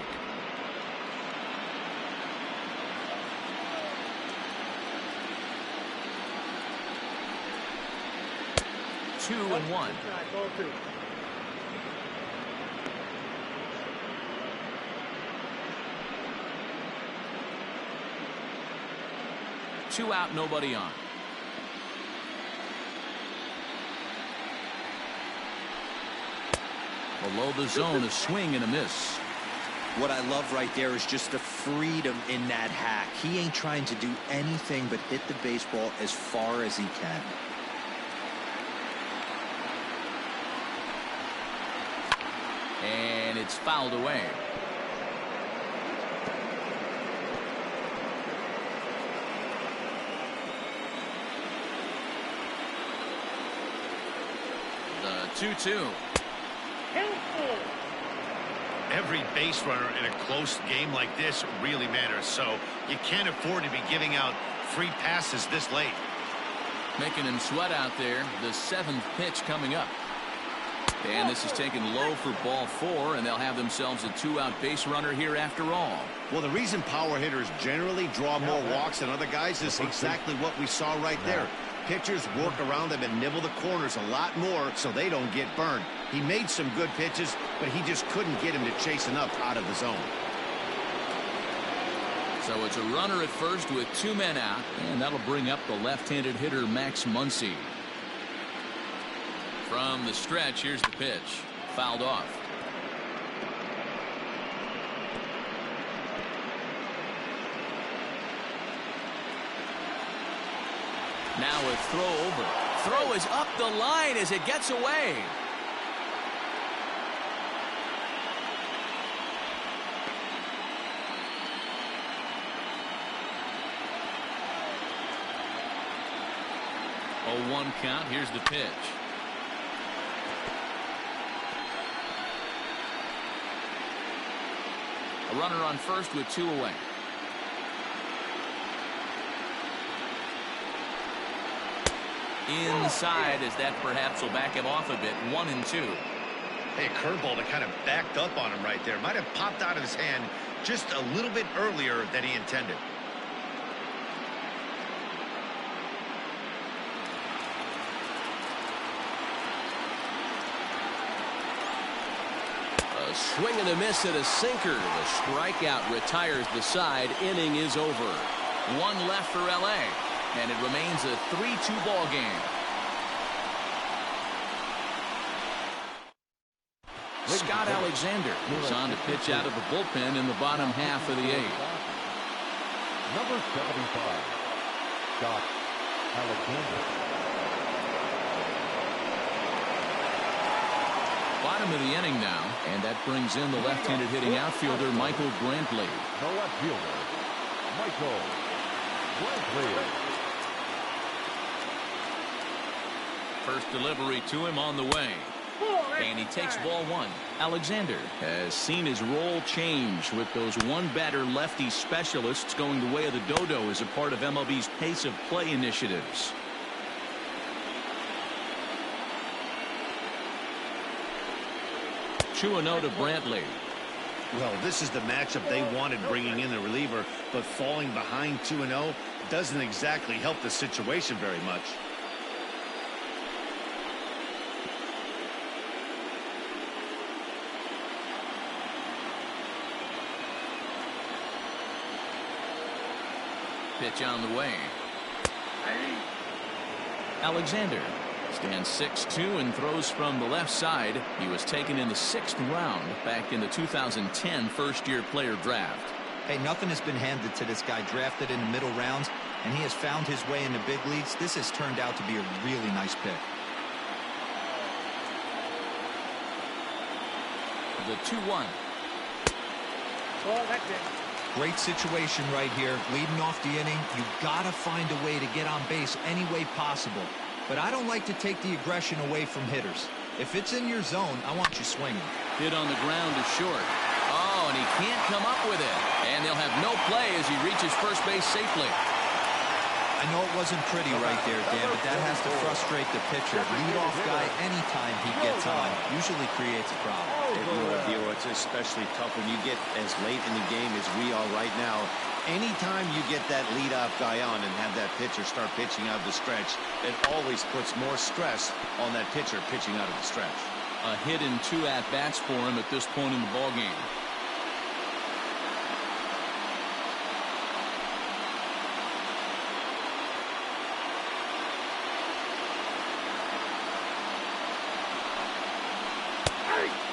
Speaker 1: Two and 1. Two out, nobody on. Below the zone, a swing and a miss.
Speaker 4: What I love right there is just the freedom in that hack. He ain't trying to do anything but hit the baseball as far as he can.
Speaker 1: And it's fouled away. The 2-2.
Speaker 2: Every base runner in a close game like this really matters, so you can't afford to be giving out free passes this late.
Speaker 1: Making him sweat out there. The 7th pitch coming up. And this is taken low for ball 4, and they'll have themselves a 2-out base runner here after all.
Speaker 2: Well, the reason power hitters generally draw more walks than other guys is exactly what we saw right there. Pitchers work around them and nibble the corners a lot more so they don't get burned. He made some good pitches, but he just couldn't get him to chase enough out of the zone.
Speaker 1: So it's a runner at first with 2 men out, and that'll bring up the left-handed hitter Max Muncy. From the stretch, here's the pitch. Fouled off. Now a throw over. Throw is up the line as it gets away. A 1 count. Here's the pitch. A runner on first with 2 away. Inside, as that perhaps will back him off a bit. 1-2.
Speaker 2: Hey, a curveball that kind of backed up on him right there. Might have popped out of his hand just a little bit earlier than he intended.
Speaker 7: A swing and a miss at a sinker. The strikeout retires the side. Inning is over.
Speaker 1: 1 left for LA. And it remains a 3-2 ball game. Scott Alexander is on to pitch out of the bullpen in the bottom half of the 8th.
Speaker 3: Number 75, Scott Alexander.
Speaker 1: Bottom of the inning now, and that brings in the left-handed hitting outfielder Michael Brantley.
Speaker 3: The left fielder, Michael Brantley.
Speaker 1: First delivery to him on the way. And he takes ball 1. Alexander has seen his role change with those 1-batter lefty specialists going the way of the dodo as a part of MLB's pace of play initiatives. Two and 0 to Brantley.
Speaker 2: Well, this is the matchup they wanted, bringing in the reliever, but falling behind 2-0 doesn't exactly help the situation very much.
Speaker 1: Pitch on the way. Alexander Stands 6'2" and throws from the left side. He was taken in the 6th round back in the 2010 first-year player draft.
Speaker 4: Hey, nothing has been handed to this guy. Drafted in the middle rounds, and he has found his way in the big leagues. This has turned out to be a really nice pick.
Speaker 1: The 2-1.
Speaker 4: Great situation right here. Leading off the inning, you gotta find a way to get on base any way possible. But I don't like to take the aggression away from hitters. If it's in your zone, I want you swinging.
Speaker 1: Hit on the ground is short. Oh, and he can't come up with it. And they'll have no play as he reaches first base safely.
Speaker 4: I know it wasn't pretty right there, Dan, but that has to frustrate the pitcher. Leadoff guy, anytime he gets on, usually creates a problem.
Speaker 2: It will, Dio. It's especially tough when you get as late in the game as we are right now. Anytime you get that leadoff guy on and have that pitcher start pitching out of the stretch, it always puts more stress on that pitcher pitching out of the stretch.
Speaker 1: A hit and 2 at-bats for him at this point in the ballgame.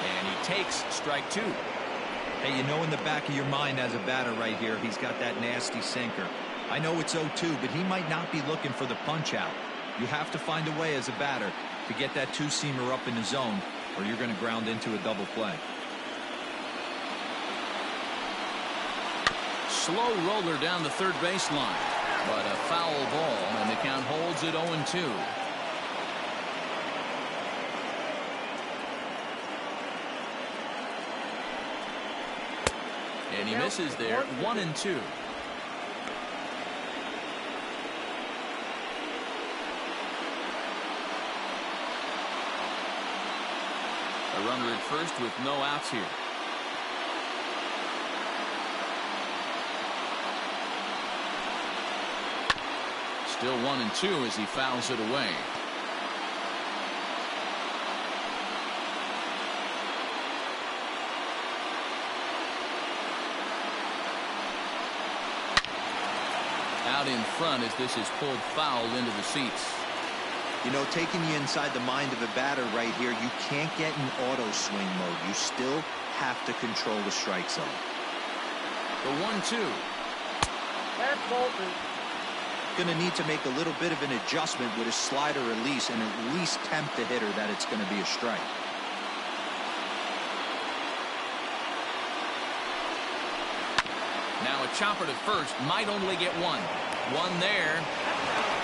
Speaker 1: And he takes strike 2.
Speaker 4: Hey, you know in the back of your mind as a batter right here, he's got that nasty sinker. I know it's 0-2, but he might not be looking for the punch out. You have to find a way as a batter to get that two-seamer up in the zone, or you're going to ground into a double play.
Speaker 1: Slow roller down the third baseline, but a foul ball, and the count holds at 0-2. And he misses there. 1-2. A runner at first with no outs here. Still 1-2 as he fouls it away. Out in front as this is pulled foul into the seats.
Speaker 4: You know, taking you inside the mind of a batter right here, you can't get in auto swing mode. You still have to control the strike zone.
Speaker 1: The 1-2.
Speaker 5: That's Bolton.
Speaker 4: Going to need to make a little bit of an adjustment with his slider release and at least tempt the hitter that it's going to be a strike.
Speaker 1: Now a chopper to first, might only get one. One there.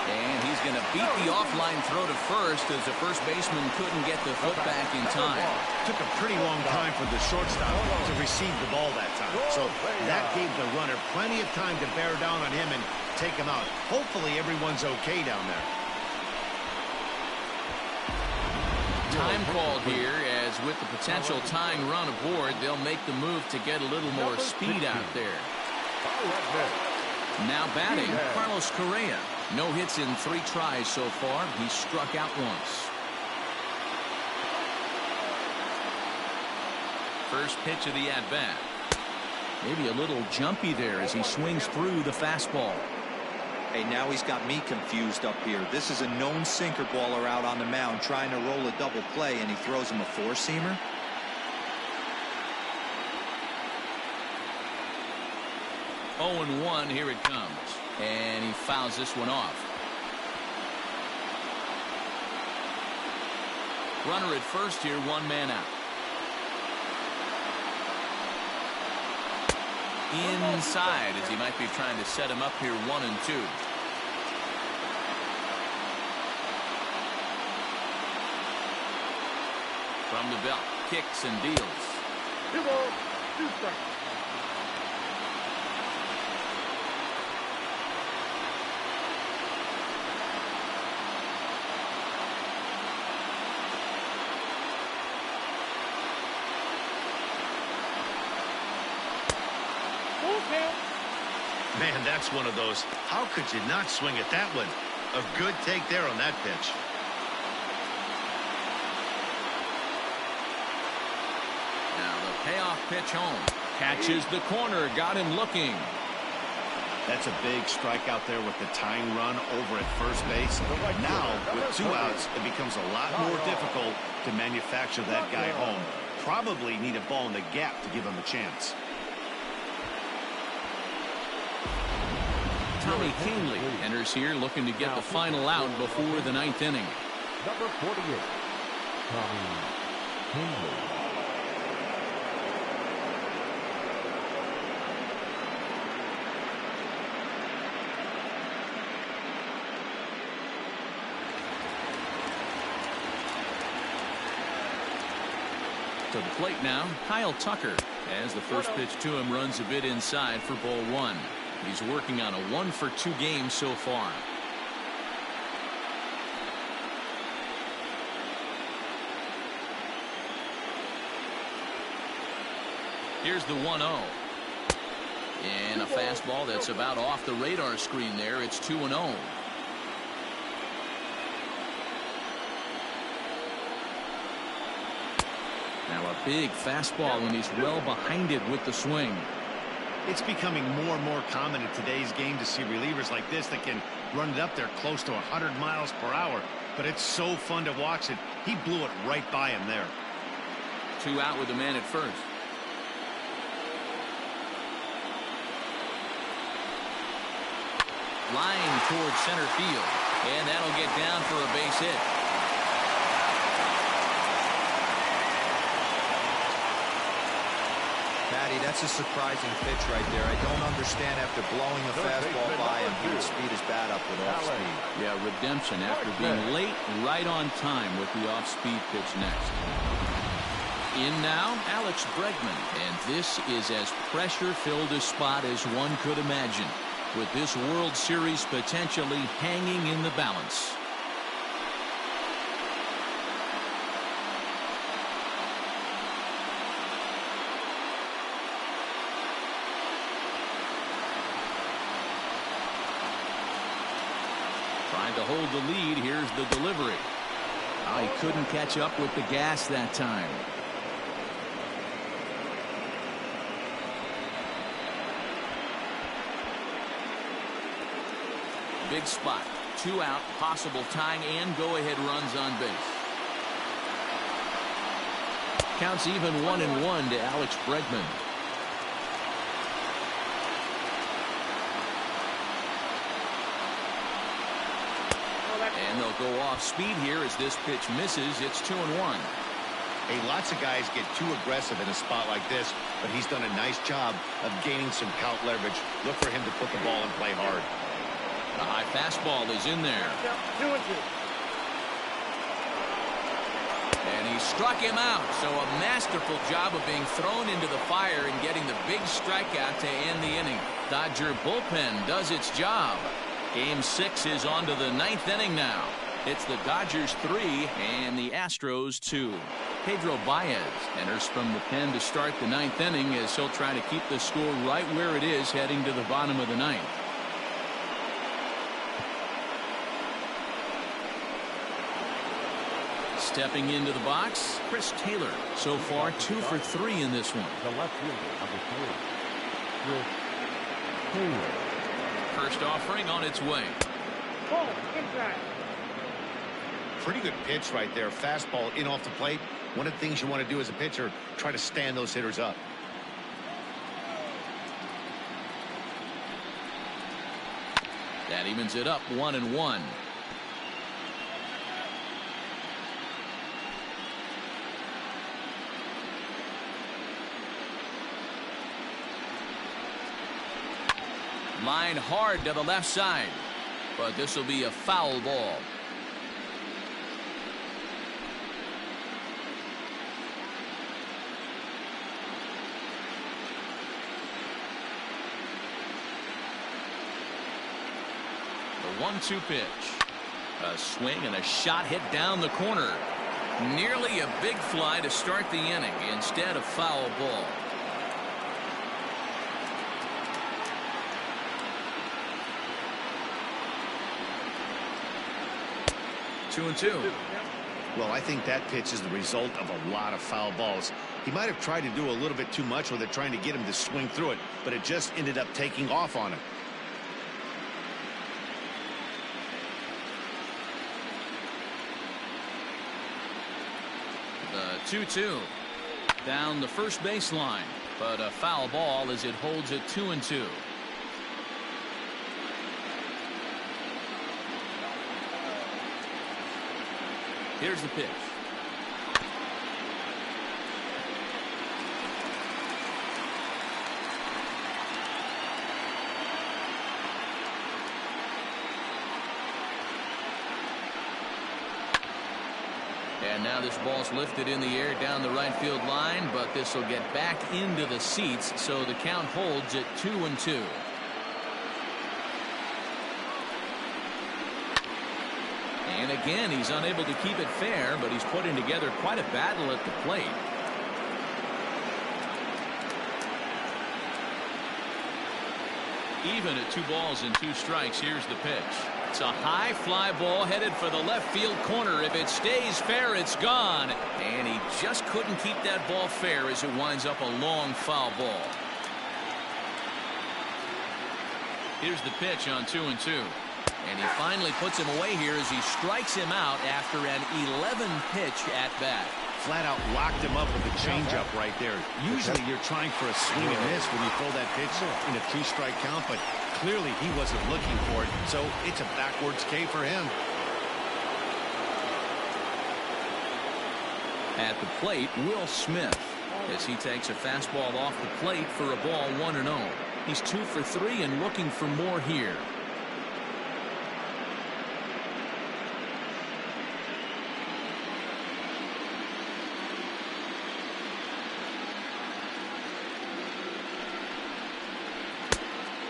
Speaker 1: And he's going to beat the offline throw to first as the first baseman couldn't get the foot back in time.
Speaker 2: Took a pretty long time for the shortstop to receive the ball that time. So that gave the runner plenty of time to bear down on him and take him out. Hopefully everyone's okay down there.
Speaker 1: Time called here as with the potential tying run aboard, they'll make the move to get a little more speed out there. Now batting, Carlos Correa. No hits in 3 tries so far. He struck out once. First pitch of the at-bat. Maybe a little jumpy there as he swings through the fastball.
Speaker 4: Hey, now he's got me confused up here. This is a known sinker baller out on the mound trying to roll a double play, and he throws him a 4-seamer.
Speaker 1: Oh, and 1, here it comes. And he fouls this one off. Runner at first here, 1 man out. Inside as he might be trying to set him up here, 1-2. From the belt, kicks and deals.
Speaker 5: 2 balls, 2 strikes.
Speaker 2: Man, that's one of those. How could you not swing at that one? A good take there on that pitch.
Speaker 1: Now the payoff pitch home. Catches the corner. Got him looking.
Speaker 2: That's a big strikeout there with the tying run over at first base. Now, with 2 outs, it becomes a lot more difficult to manufacture that guy home. Probably need a ball in the gap to give him a chance.
Speaker 1: Tommy Kahnle enters here looking to get the final out before the 9th inning.
Speaker 3: Number 48, Tommy Kahnle.
Speaker 1: To the plate now, Kyle Tucker, as the first pitch to him runs a bit inside for ball 1. He's working on a 1-for-2 game so far. Here's the 1-0. And a fastball that's about off the radar screen there. It's 2-0. Now a big fastball, and he's well behind it with the swing.
Speaker 2: It's becoming more and more common in today's game to see relievers like this that can run it up there close to 100 miles per hour. But it's so fun to watch it. He blew it right by him there.
Speaker 1: 2 out with the man at first. Line towards center field. And that'll get down for a base hit.
Speaker 4: Matty, that's a surprising pitch right there. I don't understand after blowing the fastball by him, he would speed his bat up with off speed.
Speaker 1: Yeah, redemption after being late, right on time with the off-speed pitch next. In now, Alex Bregman, and this is as pressure-filled a spot as one could imagine, with this World Series potentially hanging in the balance. Trying to hold the lead. Here's the delivery. Oh, he couldn't catch up with the gas that time. Big spot. 2 out, possible tying and go-ahead runs on base. Counts even 1-1 to Alex Bregman. And they'll go off speed here as this pitch misses. It's 2-1.
Speaker 2: Hey, lots of guys get too aggressive in a spot like this, but he's done a nice job of gaining some count leverage. Look for him to put the ball and play hard.
Speaker 1: The high fastball is in there.
Speaker 5: 2-2.
Speaker 1: And he struck him out. So a masterful job of being thrown into the fire and getting the big strikeout to end the inning. Dodger bullpen does its job. Game 6 is on to the 9th inning now. It's the Dodgers 3 and the Astros 2. Pedro Baez enters from the pen to start the 9th inning as he'll try to keep the score right where it is heading to the bottom of the 9th. Stepping into the box, Chris Taylor. So far 2 for 3 in this one.
Speaker 3: The left fielder, number 3, Chris Taylor.
Speaker 1: First offering on its way.
Speaker 5: Ball inside.
Speaker 2: Pretty good pitch right there. Fastball in off the plate. One of the things you want to do as a pitcher, try to stand those hitters up.
Speaker 1: That evens it up 1-1. Line hard to the left side, but this will be a foul ball. The 1-2 pitch. A swing and a shot hit down the corner. Nearly a big fly to start the inning. Instead, a foul ball. Two and two.
Speaker 2: Well, I think that pitch is the result of a lot of foul balls. He might have tried to do a little bit too much with it, trying to get him to swing through it, but it just ended up taking off on him.
Speaker 1: The 2-2 down the first baseline, but a foul ball as it holds it 2-2. Here's the pitch. And now this ball's lifted in the air down the right field line, but this will get back into the seats, so the count holds at 2-2. And again, he's unable to keep it fair, but he's putting together quite a battle at the plate. Even at 2 balls and 2 strikes, here's the pitch. It's a high fly ball headed for the left field corner. If it stays fair, it's gone. And he just couldn't keep that ball fair as it winds up a long foul ball. Here's the pitch on 2-2. And he finally puts him away here as he strikes him out after an 11-pitch at bat.
Speaker 2: Flat out locked him up with a changeup right there. Usually you're trying for a swing and miss when you throw that pitch in a 2-strike count, but clearly he wasn't looking for it, so it's a backwards K for him.
Speaker 1: At the plate, Will Smith, as he takes a fastball off the plate for a ball 1-0. He's 2 for 3 and looking for more here.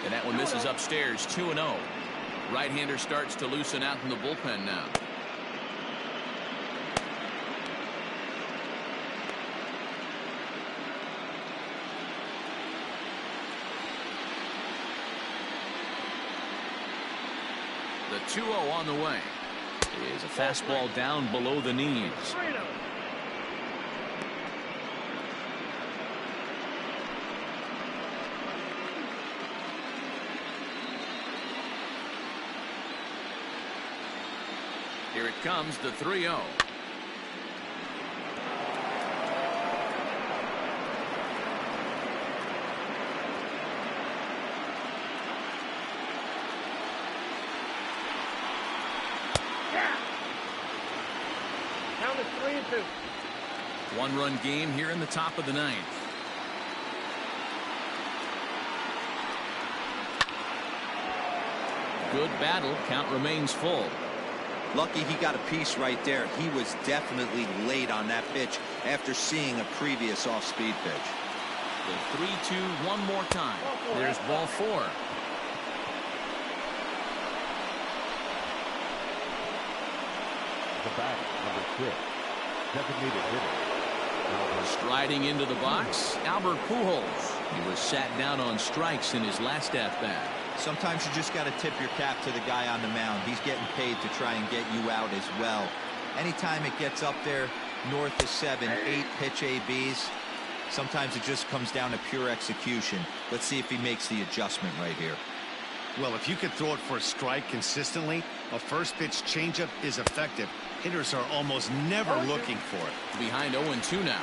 Speaker 1: And that one misses upstairs, 2-0. Right-hander starts to loosen out in the bullpen now. The 2-0 on the way. Is a fastball down below the knees. Here it comes, the 3-0.
Speaker 5: Count is 3-2.
Speaker 1: 1-run game here in the top of the 9th. Good battle. Count remains full.
Speaker 4: Lucky he got a piece right there. He was definitely late on that pitch after seeing a previous off-speed pitch.
Speaker 1: The 3-2 one more time. There's ball 4.
Speaker 3: The bat, number 6. Designated hitter.
Speaker 1: Striding into the box, Albert Pujols. He was sat down on strikes in his last at-bat.
Speaker 4: Sometimes you just got to tip your cap to the guy on the mound. He's getting paid to try and get you out as well. Anytime it gets up there north of 7, 8 pitch ABs, sometimes it just comes down to pure execution. Let's see if he makes the adjustment right here.
Speaker 2: Well, if you could throw it for a strike consistently, a first pitch changeup is effective. Hitters are almost never looking for it.
Speaker 1: Behind 0-2 now.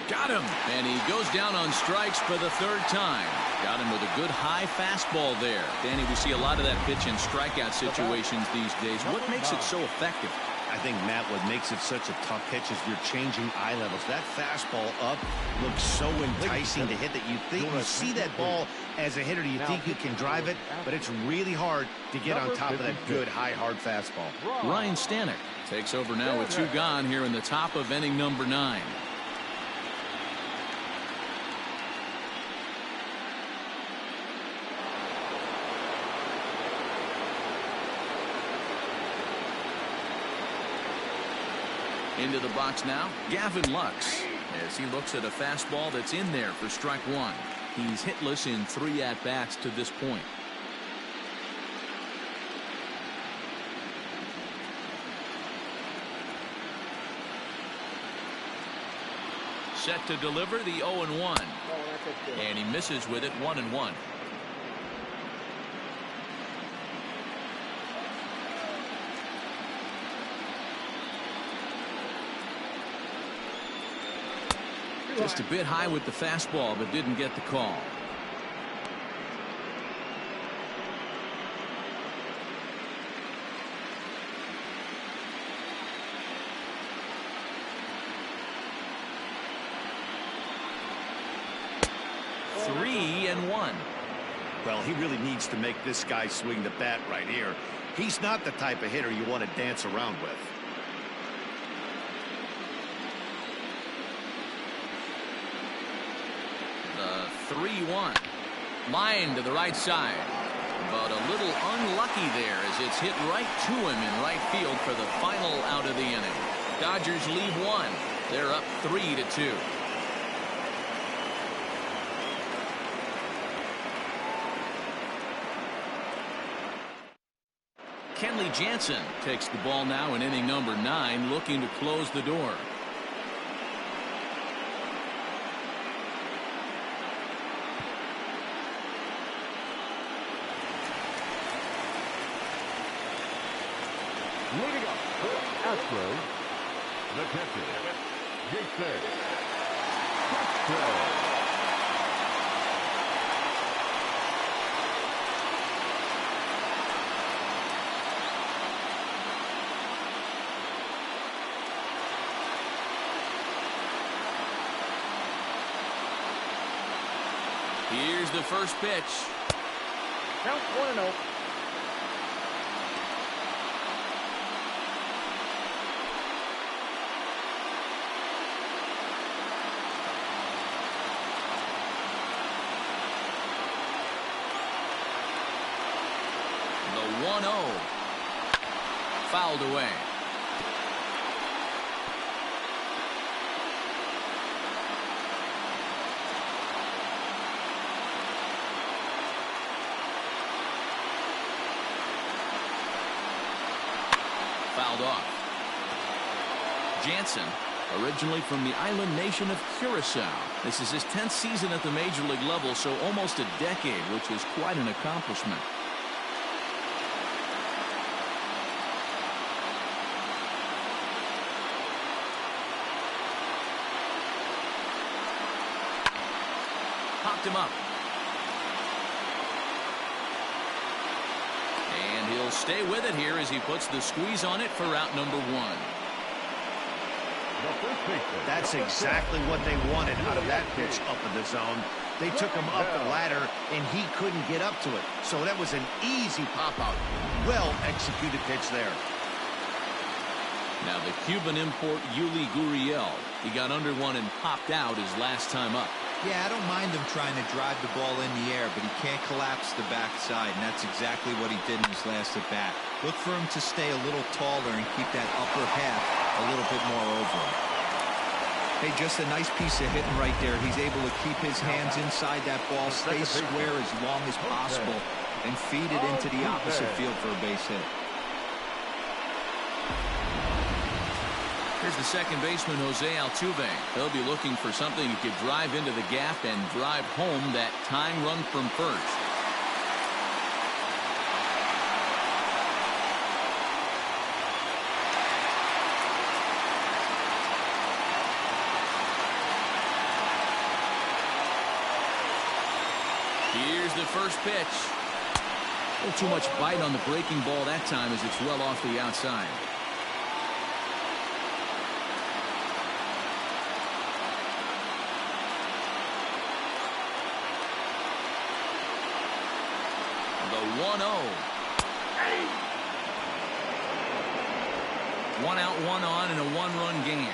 Speaker 1: Got him. And he goes down on strikes for the 3rd time. Got him with a good high fastball there. Danny, we see a lot of that pitch in strikeout situations these days. What makes it so effective?
Speaker 2: I think, Matt, what makes it such a tough pitch is you're changing eye levels. That fastball up looks so enticing to hit that you see that ball as a hitter, you think you can drive it, but it's really hard to get on top of that good high hard fastball.
Speaker 1: Ryan Stanek takes over now with 2 gone here in the top of inning number 9. Into the box now, Gavin Lux, as he looks at a fastball that's in there for strike 1. He's hitless in 3 at-bats to this point. Set to deliver the 0-1. And he misses with it, 1-1. Just a bit high with the fastball, but didn't get the call. Three and one.
Speaker 2: Well, he really needs to make this guy swing the bat right here. He's not the type of hitter you want to dance around with.
Speaker 1: The 3-1. Line to the right side. But a little unlucky there as it's hit right to him in right field for the final out of the inning. Dodgers lead one. They're up 3-2. Kenley Jansen takes the ball now in inning number 9, looking to close the door.
Speaker 3: Leading up for Astros, the catcher, Jason Astros.
Speaker 1: Here's the first pitch.
Speaker 5: Count 1-0.
Speaker 1: The 1-0. Fouled away. Fouled off. Jansen, originally from the island nation of Curacao. This is his 10th season at the major league level, so almost a decade, which is quite an accomplishment. Popped him up. And he'll stay with it here as he puts the squeeze on it for out number 1.
Speaker 2: That's exactly what they wanted out of that pitch up in the zone. They took him up the ladder, and he couldn't get up to it. So that was an easy pop-out. Well-executed pitch there.
Speaker 1: Now the Cuban import Yuli Gurriel. He got under one and popped out his last time up.
Speaker 4: Yeah, I don't mind him trying to drive the ball in the air, but he can't collapse the backside, and that's exactly what he did in his last at-bat. Look for him to stay a little taller and keep that upper half a little bit more over him. Hey, just a nice piece of hitting right there. He's able to keep his hands inside that ball, stay square as long as possible, and feed it into the opposite field for a base hit.
Speaker 1: Here's the second baseman, Jose Altuve. He'll be looking for something he could drive into the gap and drive home that tying run from first. Here's the first pitch. A little too much bite on the breaking ball that time as it's well off the outside. The 1-0. 1 out, 1 on in a one-run game.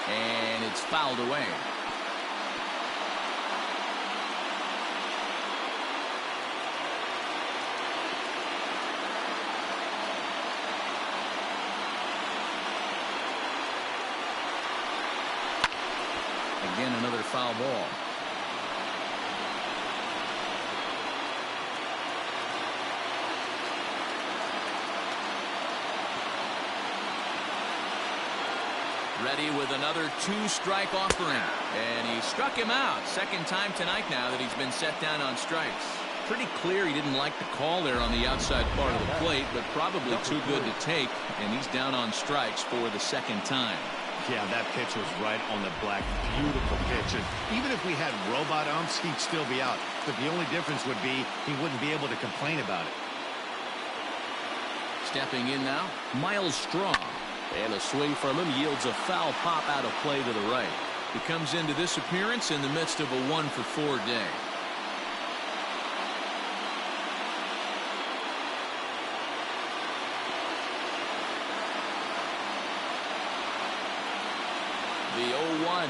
Speaker 1: And it's fouled away. Again, another foul ball. Ready with another two-strike offering. And he struck him out. Second time tonight now that he's been set down on strikes. Pretty clear he didn't like the call there on the outside part of the plate, but probably too good to take, and he's down on strikes for the second time.
Speaker 2: Yeah, that pitch was right on the black. Beautiful pitch. And even if we had robot umps, he'd still be out. But the only difference would be he wouldn't be able to complain about it.
Speaker 1: Stepping in now, Miles Straw.
Speaker 7: And a swing from him yields a foul pop out of play to the right.
Speaker 1: He comes into this appearance in the midst of a 1-for-4 day. The 0-1.
Speaker 5: 0-1.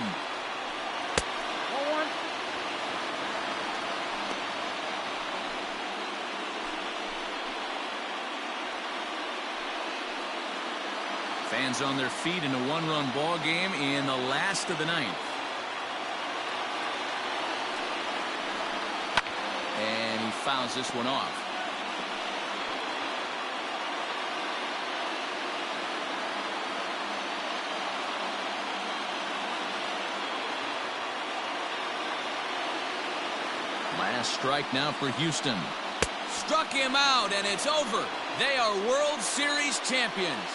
Speaker 1: Fans on their feet in a one-run ball game in the last of the ninth. And he fouls this one off. Last strike now for Houston. Struck him out, and it's over. They are World Series champions.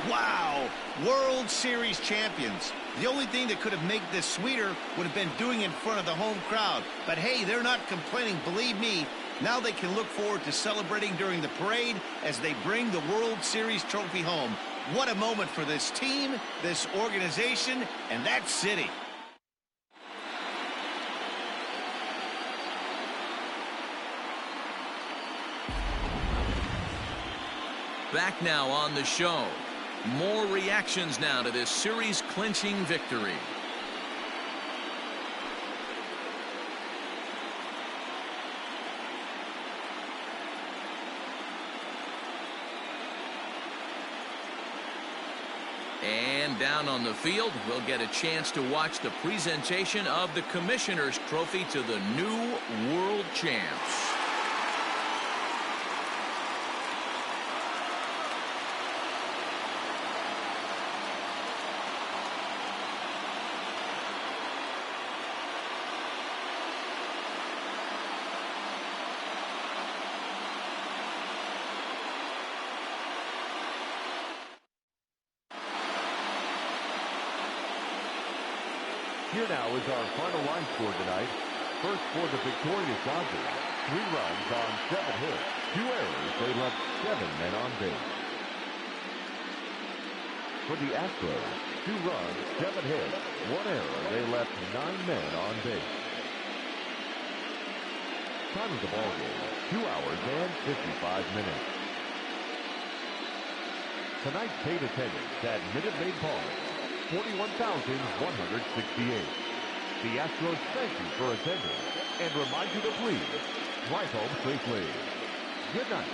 Speaker 2: Wow! World Series champions. The only thing that could have made this sweeter would have been doing it in front of the home crowd. But hey, they're not complaining, believe me. Now they can look forward to celebrating during the parade as they bring the World Series trophy home. What a moment for this team, this organization, and that city.
Speaker 1: Back now on the show. More reactions now to this series-clinching victory. And down on the field, we'll get a chance to watch the presentation of the Commissioner's Trophy to the new world champs.
Speaker 3: Here now is our final line score tonight. First for the victorious Dodgers, 3 runs on 7 hits, 2 errors. They left 7 men on base. For the Astros, 2 runs, 7 hits, 1 error. They left 9 men on base. Time of the ball game, 2 hours and 55 minutes. Tonight's paid attendance at Minute Maid Park, 41,168. The Astros thank you for attending and remind you to please drive home safely. Good night.